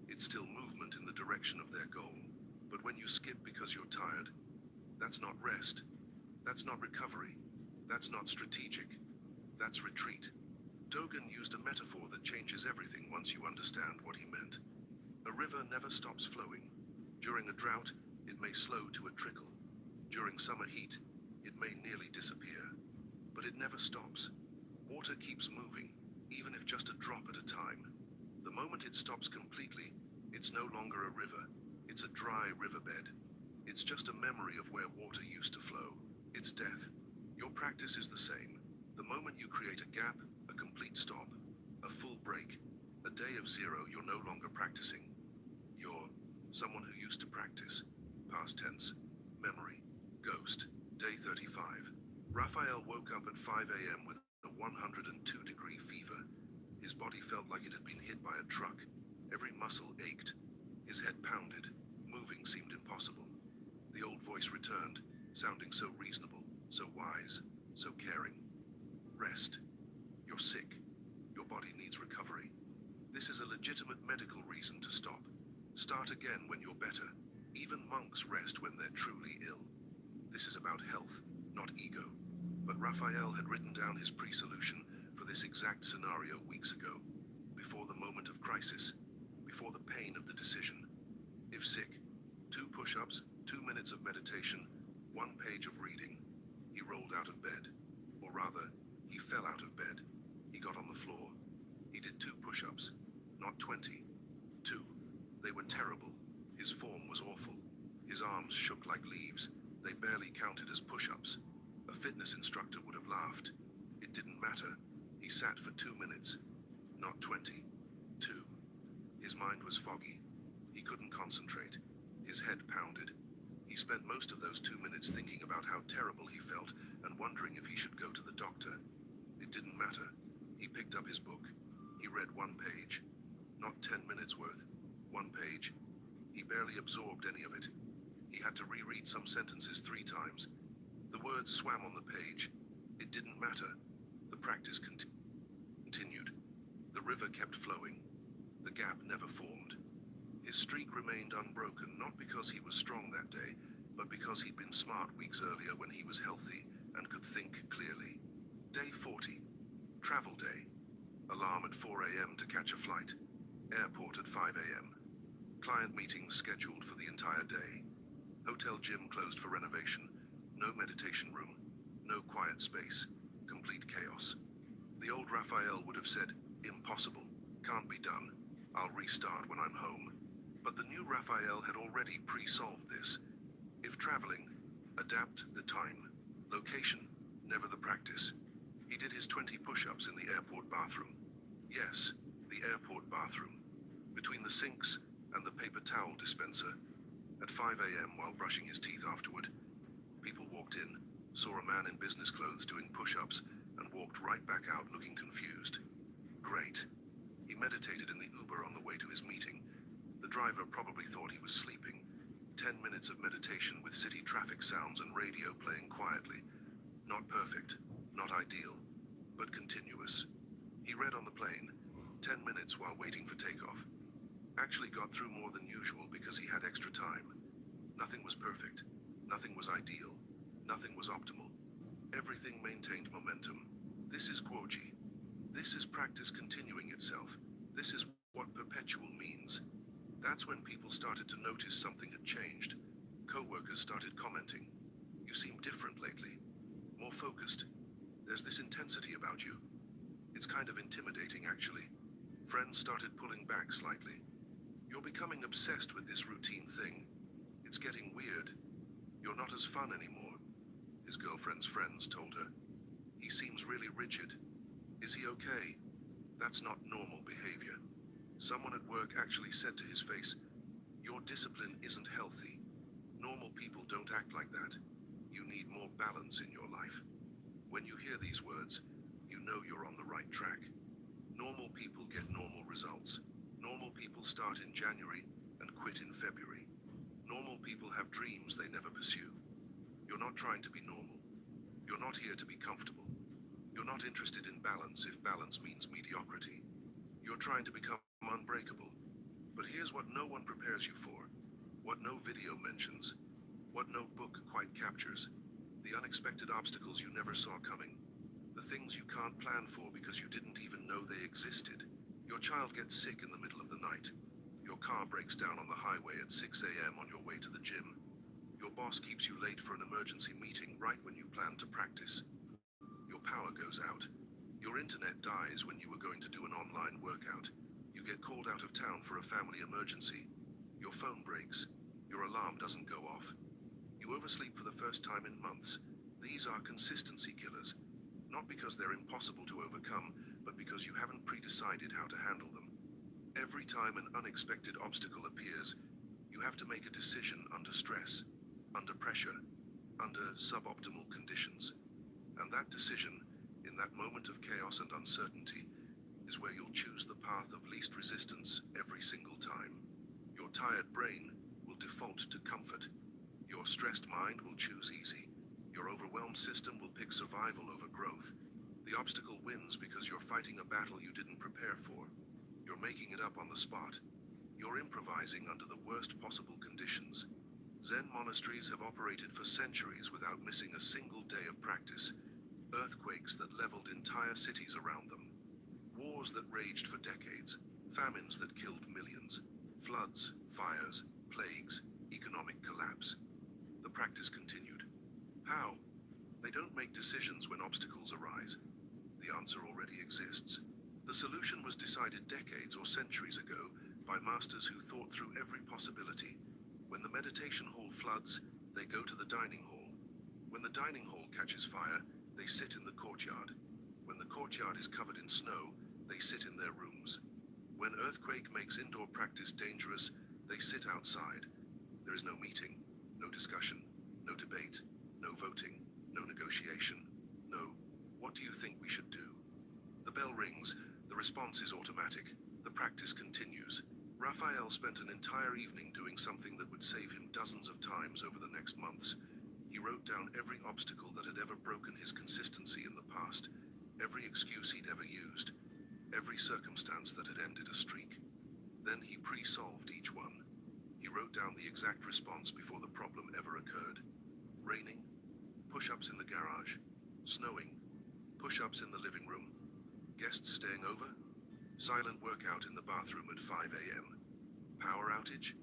It's still movement in the direction of their goal. But when you skip because you're tired, that's not rest. That's not recovery. That's not strategic. That's retreat. Dogen used a metaphor that changes everything once you understand what he meant. A river never stops flowing. During a drought, it may slow to a trickle. During summer heat, it may nearly disappear. But it never stops. Water keeps moving, even if just a drop at a time. The moment it stops completely, it's no longer a river. It's a dry riverbed. It's just a memory of where water used to flow. It's death. Your practice is the same. The moment you create a gap, a complete stop, a full break, a day of zero, you're no longer practicing. You're someone who used to practice. Past tense. Memory. Ghost. Day 35. Raphael woke up at 5 a.m. with a 102-degree fever. His body felt like it had been hit by a truck. Every muscle ached. His head pounded. Moving seemed impossible. The old voice returned, sounding so reasonable, so wise, so caring. Rest. You're sick. Your body needs recovery. This is a legitimate medical reason to stop. Start again when you're better. Even monks rest when they're truly ill. This is about health, not ego. But Raphael had written down his pre-solution for this exact scenario weeks ago, before the moment of crisis, before the pain of the decision. If sick, 2 push-ups, 2 minutes of meditation, 1 page of reading. He rolled out of bed. Or rather, he fell out of bed. He got on the floor. He did 2 push-ups, not 20. 2. They were terrible. His form was awful. His arms shook like leaves. They barely counted as push-ups. A fitness instructor would have laughed. It didn't matter. He sat for 2 minutes, not 20. 2. His mind was foggy. He couldn't concentrate. His head pounded. He spent most of those 2 minutes thinking about how terrible he felt and wondering if he should go to the doctor. It didn't matter. He picked up his book. He read 1 page. Not 10 minutes worth. 1 page. He barely absorbed any of it. He had to reread some sentences 3 times. The words swam on the page. It didn't matter. The practice continued. The river kept flowing. The gap never formed. His streak remained unbroken, not because he was strong that day, but because he'd been smart weeks earlier when he was healthy and could think clearly. Day 40. Travel day. Alarm at 4 a.m. to catch a flight. Airport at 5 a.m. Client meetings scheduled for the entire day. Hotel gym closed for renovation. No meditation room. No quiet space. Complete chaos. The old Raphael would have said, impossible. Can't be done. I'll restart when I'm home. But the new Raphael had already pre-solved this. If traveling, adapt the time. Location, never the practice. He did his 20 push-ups in the airport bathroom. Yes, the airport bathroom. Between the sinks and the paper towel dispenser. At 5 a.m. while brushing his teeth afterward, people walked in, saw a man in business clothes doing push-ups, and walked right back out looking confused. Great. He meditated in the Uber on the way to his meeting. The driver probably thought he was sleeping. 10 minutes of meditation with city traffic sounds and radio playing quietly. Not perfect, not ideal, but continuous. He read on the plane, 10 minutes while waiting for takeoff. Actually got through more than usual because he had extra time. Nothing was perfect. Nothing was ideal. Nothing was optimal. Everything maintained momentum. This is Guoji. This is practice continuing itself. This is what perpetual means. That's when people started to notice something had changed. Co-workers started commenting. You seem different lately. More focused. There's this intensity about you. It's kind of intimidating, actually. Friends started pulling back slightly. You're becoming obsessed with this routine thing. It's getting weird. You're not as fun anymore. His girlfriend's friends told her. He seems really rigid. Is he okay? That's not normal behavior. Someone at work actually said to his face, your discipline isn't healthy. Normal people don't act like that. You need more balance in your life. When you hear these words, you know you're on the right track. Normal people get normal results. Normal people start in January and quit in February. Normal people have dreams they never pursue. You're not trying to be normal. You're not here to be comfortable. You're not interested in balance if balance means mediocrity. You're trying to become unbreakable. But here's what no one prepares you for. What no video mentions. What no book quite captures. The unexpected obstacles you never saw coming. The things you can't plan for because you didn't even know they existed. Your child gets sick in the middle of the night. Your car breaks down on the highway at 6 a.m. on your way to the gym. Your boss keeps you late for an emergency meeting right when you plan to practice. Your Your power goes out. Your internet dies when you were going to do an online workout. You get called out of town for a family emergency. Your phone breaks. Your alarm doesn't go off. You oversleep for the first time in months. These are consistency killers. Not because they're impossible to overcome, but because you haven't pre-decided how to handle them. Every time an unexpected obstacle appears, you have to make a decision under stress, under pressure, under suboptimal conditions. And that decision, in that moment of chaos and uncertainty, is where you'll choose the path of least resistance every single time. Your tired brain will default to comfort. Your stressed mind will choose easy. Your overwhelmed system will pick survival over growth. The obstacle wins because you're fighting a battle you didn't prepare for. You're making it up on the spot. You're improvising under the worst possible conditions. Zen monasteries have operated for centuries without missing a single day of practice. Earthquakes that leveled entire cities around them. Wars that raged for decades. Famines that killed millions. Floods, fires, plagues, economic collapse. The practice continued. How? They don't make decisions when obstacles arise. The answer already exists. The solution was decided decades or centuries ago by masters who thought through every possibility. When the meditation hall floods, they go to the dining hall. When the dining hall catches fire, they sit in the courtyard. When the courtyard is covered in snow, they sit in their rooms. When earthquake makes indoor practice dangerous, they sit outside. There is no meeting, no discussion, no debate, no voting, no negotiation, no, what do you think we should do? The bell rings, the response is automatic, the practice continues. Raphael spent an entire evening doing something that would save him dozens of times over the next months. He wrote down every obstacle that had ever broken his consistency in the past, every excuse he'd ever used, every circumstance that had ended a streak. Then he pre-solved each one. He wrote down the exact response before the problem ever occurred. Raining, push-ups in the garage. Snowing, push-ups in the living room. Guests staying over, silent workout in the bathroom at 5 a.m. Power outage,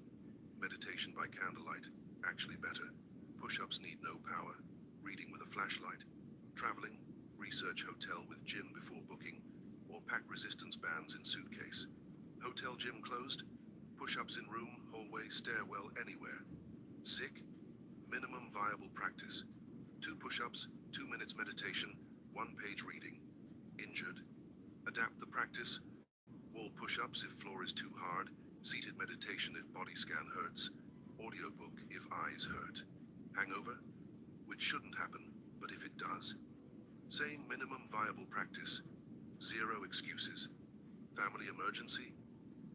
meditation by candlelight, actually better. Push-ups need no power, reading with a flashlight. Traveling, research hotel with gym before booking, or pack resistance bands in suitcase. Hotel gym closed, push-ups in room, hallway, stairwell, anywhere. Sick, minimum viable practice. 2 push-ups, 2 minutes meditation, 1 page reading. Injured, adapt the practice. Wall push-ups if floor is too hard. Seated meditation if body scan hurts. Audiobook if eyes hurt. Hangover, which shouldn't happen, but if it does. Same minimum viable practice. 0 excuses. Family emergency.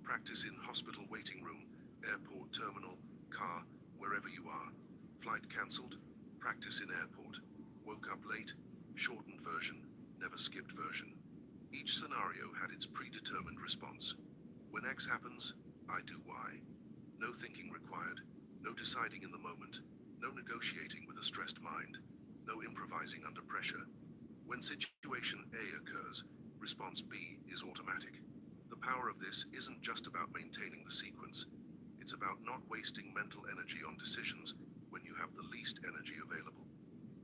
Practice in hospital waiting room, airport terminal, car, wherever you are. Flight cancelled. Practice in airport. Woke up late. Shortened version. Never skipped version. Each scenario had its predetermined response. When X happens, I do Y. No thinking required. No deciding in the moment. No negotiating with a stressed mind. No improvising under pressure. When situation A occurs, response B is automatic. The power of this isn't just about maintaining the sequence. It's about not wasting mental energy on decisions when you have the least energy available.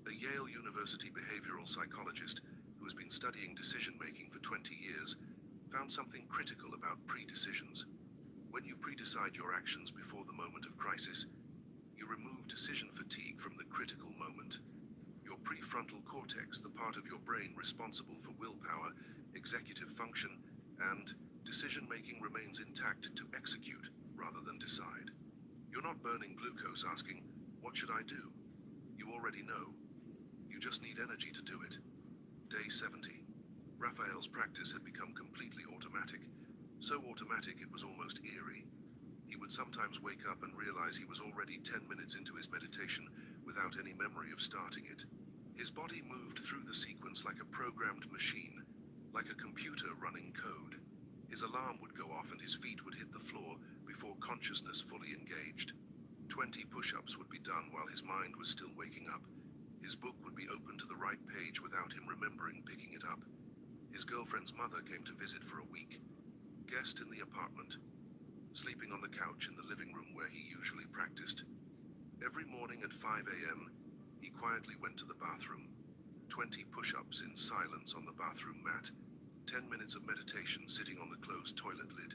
A Yale University behavioral psychologist who has been studying decision-making for 20 years found something critical about pre-decisions. When you pre-decide your actions before the moment of crisis, you remove decision fatigue from the critical moment. Your prefrontal cortex, the part of your brain responsible for willpower, executive function, and decision-making remains intact to execute rather than decide. You're not burning glucose asking, what should I do? You already know. You just need energy to do it. Day 70. Raphael's practice had become completely automatic. So automatic it was almost eerie. He would sometimes wake up and realize he was already 10 minutes into his meditation without any memory of starting it. His body moved through the sequence like a programmed machine, like a computer running code. His alarm would go off and his feet would hit the floor before consciousness fully engaged. 20 push-ups would be done while his mind was still waking up. His book would be open to the right page without him remembering picking it up. His girlfriend's mother came to visit for a week. Guest in the apartment, sleeping on the couch in the living room where he usually practiced. Every morning at 5 a.m., he quietly went to the bathroom. 20 push-ups in silence on the bathroom mat, 10 minutes of meditation sitting on the closed toilet lid,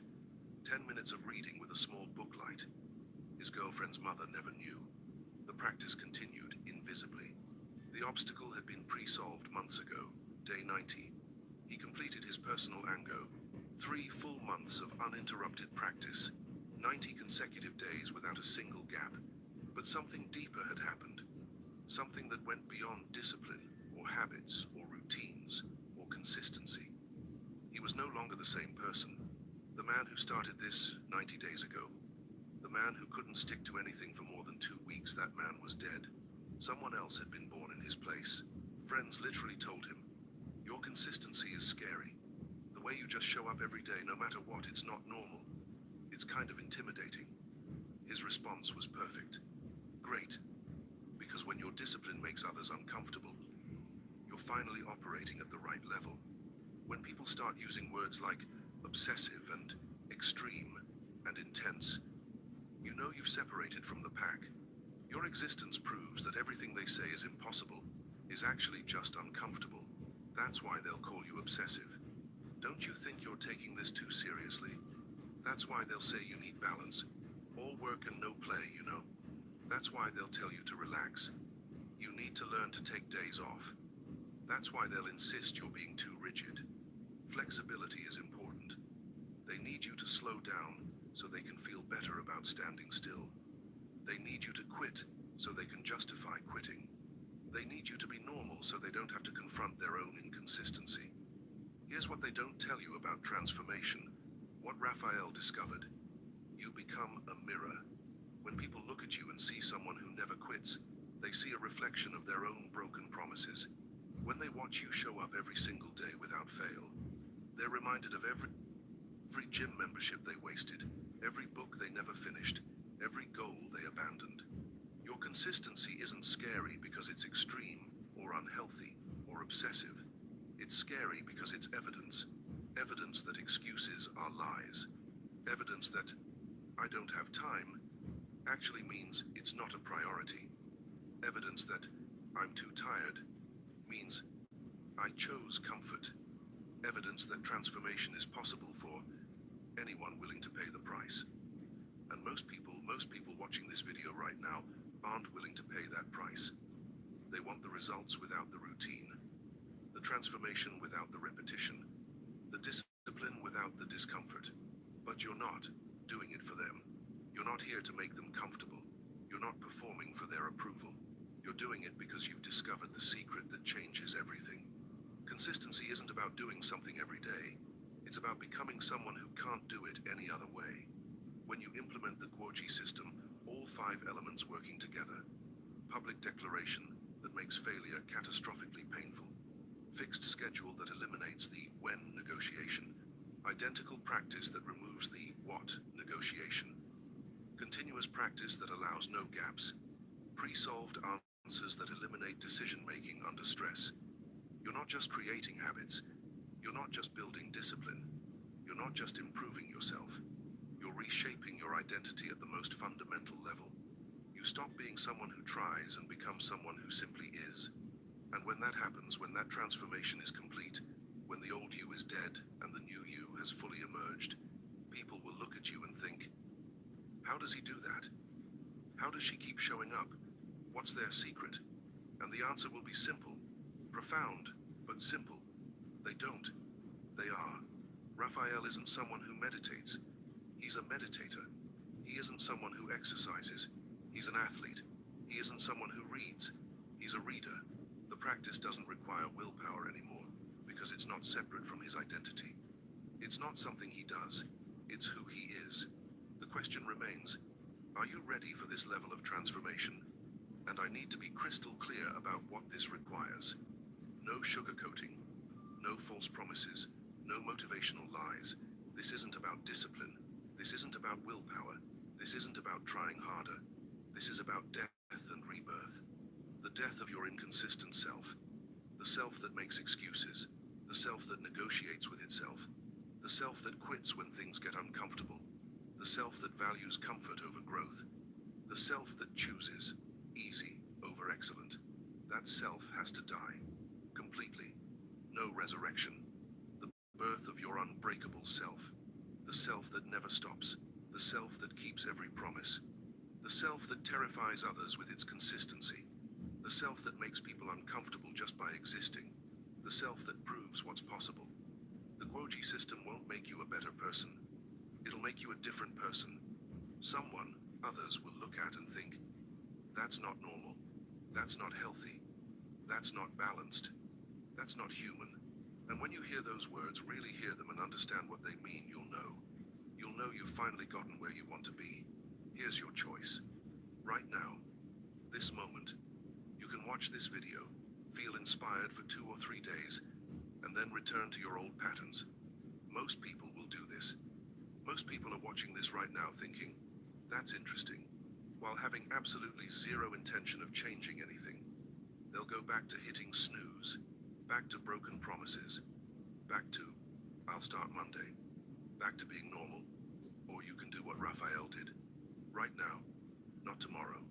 10 minutes of reading with a small book light. His girlfriend's mother never knew. The practice continued invisibly. The obstacle had been pre-solved months ago, day 90. He completed his personal ango, 3 full months of uninterrupted practice, 90 consecutive days without a single gap. But something deeper had happened. Something that went beyond discipline, or habits, or routines, or consistency. He was no longer the same person. The man who started this 90 days ago. The man who couldn't stick to anything for more than 2 weeks, that man was dead. Someone else had been born in his place. Friends literally told him, "Your consistency is scary. The way you just show up every day, no matter what, it's not normal. It's kind of intimidating." His response was perfect. Great. Because when your discipline makes others uncomfortable, you're finally operating at the right level. When people start using words like obsessive and extreme and intense, you know you've separated from the pack. Your existence proves that everything they say is impossible is actually just uncomfortable. That's why they'll call you obsessive. Don't you think you're taking this too seriously? That's why they'll say you need balance. All work and no play, you know. That's why they'll tell you to relax. You need to learn to take days off. That's why they'll insist you're being too rigid. Flexibility is important. They need you to slow down so they can feel better about standing still. They need you to quit so they can justify quitting. They need you to be normal so they don't have to confront their own inconsistency. Here's what they don't tell you about transformation. What Raphael discovered. You become a mirror. When people look at you and see someone who never quits, they see a reflection of their own broken promises. When they watch you show up every single day without fail, they're reminded of every gym membership they wasted, every book they never finished, every goal they abandoned. Your consistency isn't scary because it's extreme or unhealthy or obsessive. It's scary because it's evidence. Evidence that excuses are lies. Evidence that "I don't have time" actually means it's not a priority. Evidence that "I'm too tired" means "I chose comfort." Evidence that transformation is possible for anyone willing to pay the price. And most people watching this video right now aren't willing to pay that price. They want the results without the routine, the transformation without the repetition, the discipline without the discomfort. But you're not doing it for them. You're not here to make them comfortable. You're not performing for their approval. You're doing it because you've discovered the secret that changes everything. Consistency isn't about doing something every day. It's about becoming someone who can't do it any other way. When you implement the Guoji system, all 5 elements working together. Public declaration that makes failure catastrophically painful. Fixed schedule that eliminates the when negotiation. Identical practice that removes the what negotiation. Continuous practice that allows no gaps. Pre-solved answers that eliminate decision-making under stress. You're not just creating habits. You're not just building discipline. You're not just improving yourself. You're reshaping your identity at the most fundamental level. You stop being someone who tries and become someone who simply is. And when that happens, when that transformation is complete, when the old you is dead and the new you has fully emerged, people will look at you and think, "How does he do that? How does she keep showing up? What's their secret?" And the answer will be simple, profound, but simple. They don't. They are. Raphael isn't someone who meditates. He's a meditator. He isn't someone who exercises. He's an athlete. He isn't someone who reads. He's a reader. The practice doesn't require willpower anymore, because it's not separate from his identity. It's not something he does. It's who he is. The question remains, are you ready for this level of transformation? And I need to be crystal clear about what this requires. No sugarcoating. No false promises. No motivational lies. This isn't about discipline. This isn't about willpower. This isn't about trying harder. This is about death and rebirth. The death of your inconsistent self. The self that makes excuses. The self that negotiates with itself. The self that quits when things get uncomfortable. The self that values comfort over growth. The self that chooses easy over excellent. That self has to die. completely. No resurrection. The birth of your unbreakable self. The self that never stops. The self that keeps every promise. The self that terrifies others with its consistency. The self that makes people uncomfortable just by existing. The self that proves what's possible. The Guoji system won't make you a better person. It'll make you a different person. Someone others will look at and think, that's not normal. That's not healthy. That's not balanced. That's not human. And when you hear those words, really hear them and understand what they mean, you'll know. You'll know you've finally gotten where you want to be. Here's your choice. Right now, this moment, you can watch this video, feel inspired for 2 or 3 days, and then return to your old patterns. Most people will do this. Most people are watching this right now thinking, that's interesting, while having absolutely zero intention of changing anything. They'll go back to hitting snooze, back to broken promises, back to, I'll start Monday, back to being normal. Or you can do what Raphael did. Right now, not tomorrow,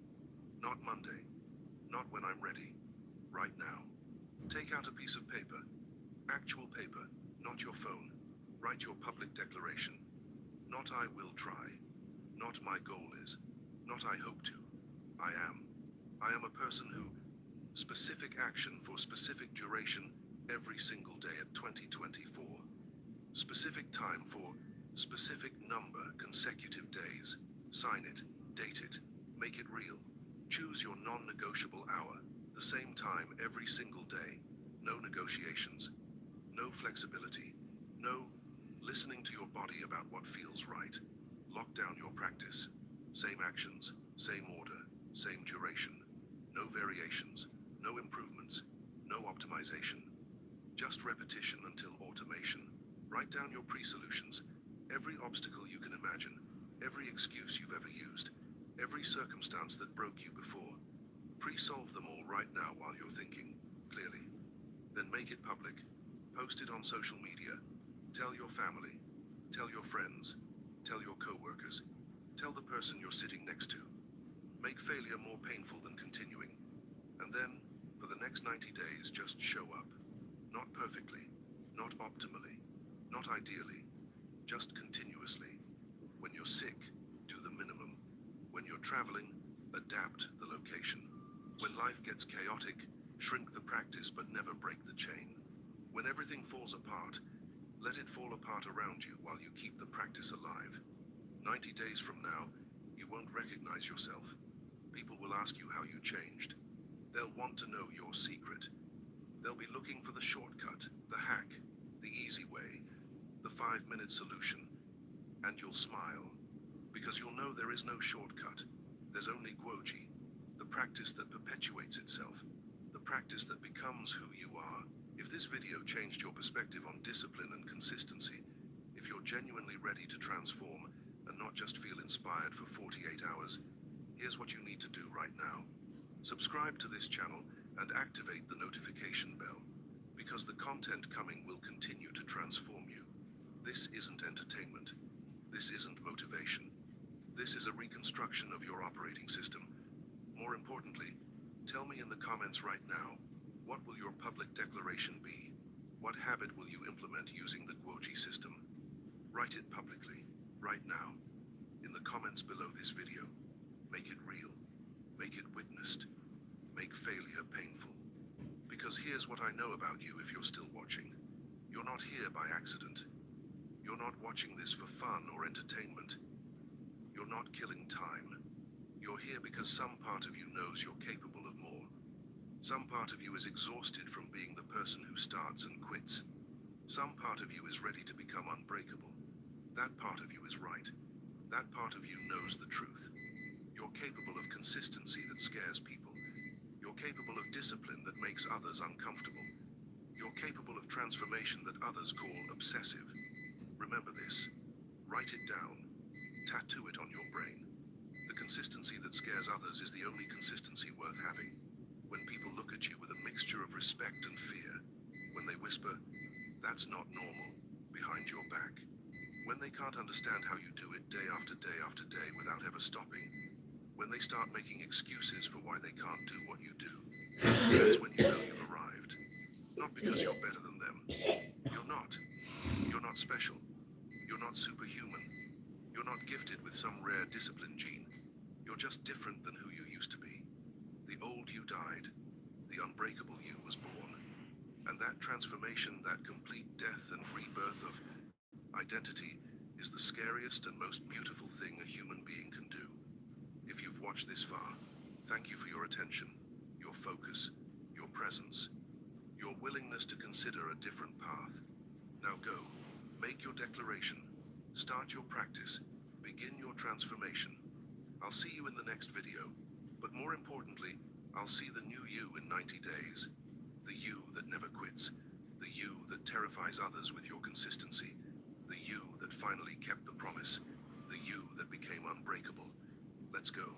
not Monday, not when I'm ready, right now. Take out a piece of paper, actual paper, not your phone. Write your public declaration. Not I will try, not my goal is, not I hope to. I am. I am a person who, specific action for specific duration every single day at 2024. Specific time for specific number consecutive days. Sign it, date it, make it real. Choose your non-negotiable hour, the same time every single day. No negotiations, no flexibility, no listening to your body about what feels right. Lock down your practice. Same actions, same order, same duration. No variations, no improvements, no optimization. Just repetition until automation. Write down your pre-solutions. Every obstacle you can imagine, every excuse you've ever used, every circumstance that broke you before. Pre-solve them all right now while you're thinking clearly. Then make it public. Post it on social media. Tell your family. Tell your friends. Tell your co-workers. Tell the person you're sitting next to. Make failure more painful than continuing. And then, for the next 90 days, just show up. Not perfectly, not optimally, not ideally, just continuously. When you're sick, do the minimum. When you're traveling, adapt the location. When life gets chaotic, shrink the practice but never break the chain. When everything falls apart, let it fall apart around you while you keep the practice alive. 90 days from now, you won't recognize yourself. People will ask you how you changed. They'll want to know your secret. They'll be looking for the shortcut, the hack, the easy way, the 5-minute solution. And you'll smile, because you'll know there is no shortcut. There's only Guoji, the practice that perpetuates itself, the practice that becomes who you are. If this video changed your perspective on discipline and consistency, if you're genuinely ready to transform and not just feel inspired for 48 hours, here's what you need to do right now. Subscribe to this channel and activate the notification bell, because the content coming will continue to transform you. This isn't entertainment. This isn't motivation. This is a reconstruction of your operating system. More importantly, tell me in the comments right now, what will your public declaration be? What habit will you implement using the Guoji system? Write it publicly, right now, in the comments below this video. Make it real. Make it witnessed. Make failure painful. Because here's what I know about you if you're still watching. You're not here by accident. You're not watching this for fun or entertainment. You're not killing time. You're here because some part of you knows you're capable of more. Some part of you is exhausted from being the person who starts and quits. Some part of you is ready to become unbreakable. That part of you is right. That part of you knows the truth. You're capable of consistency that scares people. You're capable of discipline that makes others uncomfortable. You're capable of transformation that others call obsessive. Remember this. Write it down. Tattoo it on your brain. The consistency that scares others is the only consistency worth having. When people look at you with a mixture of respect and fear. When they whisper, "That's not normal," behind your back. When they can't understand how you do it day after day after day without ever stopping. When they start making excuses for why they can't do what you do. That's when you know you've arrived. Not because you're better than them. You're not. You're not special. You're not superhuman. You're not gifted with some rare discipline gene. You're just different than who you used to be. The old you died. The unbreakable you was born. And that transformation, that complete death and rebirth of identity, is the scariest and most beautiful thing a human being can do. If you've watched this far, thank you for your attention, your focus, your presence, your willingness to consider a different path. Now go, make your declaration, start your practice, begin your transformation. I'll see you in the next video, but more importantly, I'll see the new you in 90 days. The you that never quits, the you that terrifies others with your consistency, the you that finally kept the promise, the you that became unbreakable. Let's go.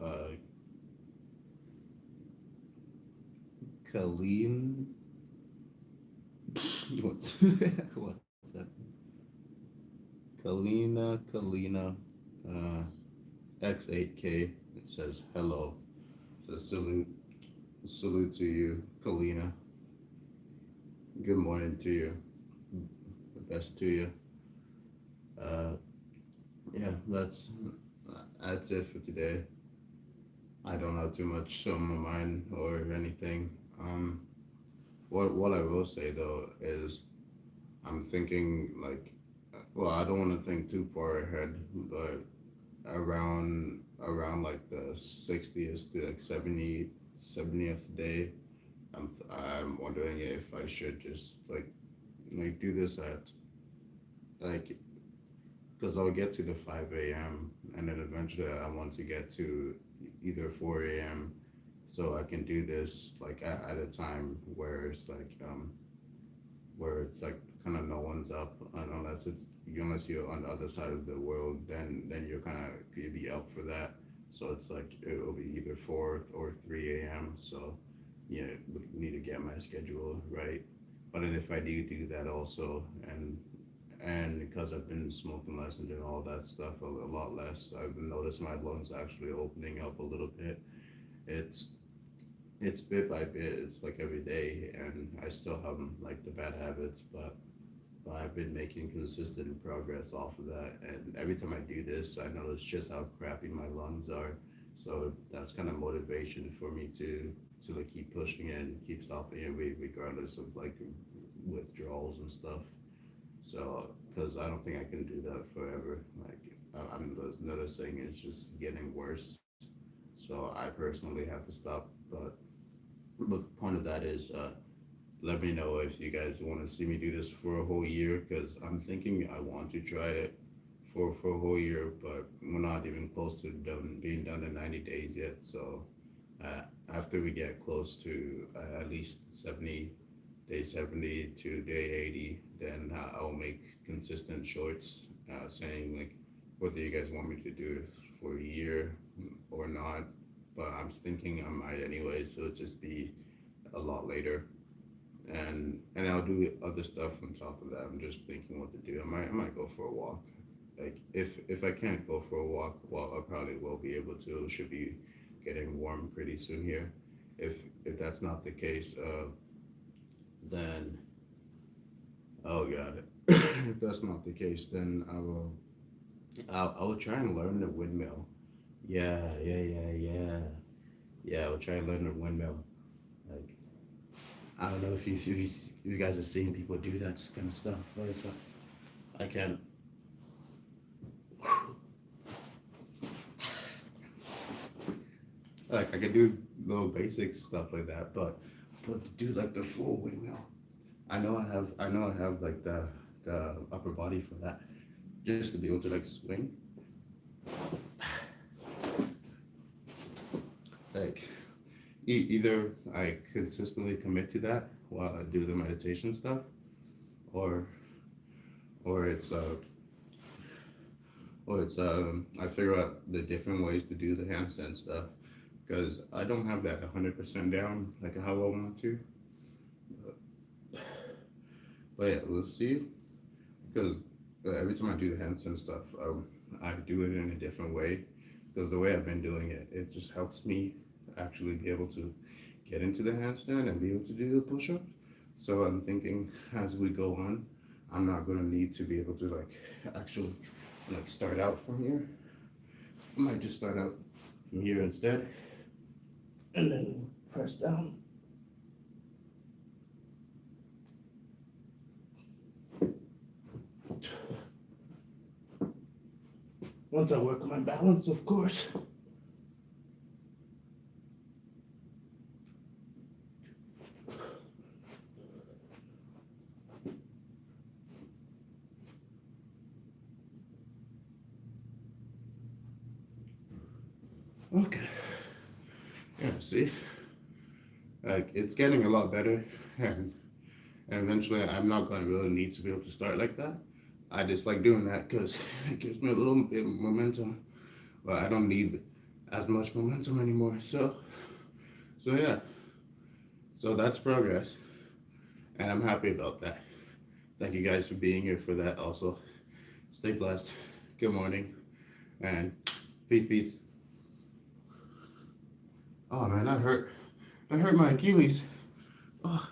Uh, Colleen, what's what's that? Kalina, X8K. It says hello. It says salute to you, Kalina. Good morning to you. The best to you. Uh, yeah, that's it for today. I don't have too much on my mind or anything. What I will say though is I'm thinking like, well, I don't want to think too far ahead, but around like the 60th to like 70th day, I'm wondering if I should just like do this at like because I'll get to the 5 a.m. and then eventually I want to get to either 4 a.m. so I can do this like at a time where it's like kind of no one's up unless you're on the other side of the world, then you're kind of you'd be up for that. So it's like it'll be either 4 or 3 a.m. So yeah, we need to get my schedule right. But then if I do that also, and because I've been smoking less and doing all that stuff a lot less, I've noticed my lungs actually opening up a little bit. It's it's bit by bit. It's like every day, and I still have like the bad habits, but I've been making consistent progress off of that. And every time I do this, I notice just how crappy my lungs are. So that's kind of motivation for me to like keep pushing it and keep stopping it, regardless of like withdrawals and stuff. So because I don't think I can do that forever. Like I'm noticing it's just getting worse. So I personally have to stop. But the point of that is, let me know if you guys want to see me do this for a whole year because I'm thinking I want to try it for a whole year, but we're not even close to being done in 90 days yet. So after we get close to at least 70 to day 80, then I'll make consistent shorts saying like whether you guys want me to do it for a year or not. But I'm thinking I might anyway, so it'll just be a lot later. And I'll do other stuff on top of that. I'm just thinking what to do. I might go for a walk. Like if I can't go for a walk, well, I probably will be able to. It should be getting warm pretty soon here. If that's not the case, then oh god, If that's not the case, then I will try and learn the windmill. Yeah. I will try and learn the windmill. Like, I don't know if you guys have seen people do that kind of stuff, but it's I can't. Like I can do little basic stuff like that, but to do like the full windmill, I know I have like the upper body for that, just to be able to like swing. Like either I consistently commit to that while I do the meditation stuff, or or it's uh or it's I figure out the different ways to do the handstand stuff because I don't have that 100% down like how I want to. But yeah, we'll see. Because every time I do the handstand stuff, I do it in a different way. Because the way I've been doing it, it just helps me actually be able to get into the handstand and be able to do the push-ups. So I'm thinking as we go on, I'm not gonna need to be able to like actually like start out from here. I might just start out from here instead, and then press down. Once I work on my balance, of course. Okay. Yeah, see? Like, it's getting a lot better, and eventually I'm not going to really need to be able to start like that. I just like doing that because it gives me a little bit of momentum, but I don't need as much momentum anymore. So yeah, so that's progress, and I'm happy about that. Thank you guys for being here for that also. Stay blessed. Good morning, and peace. Oh man, that hurt my Achilles. Oh.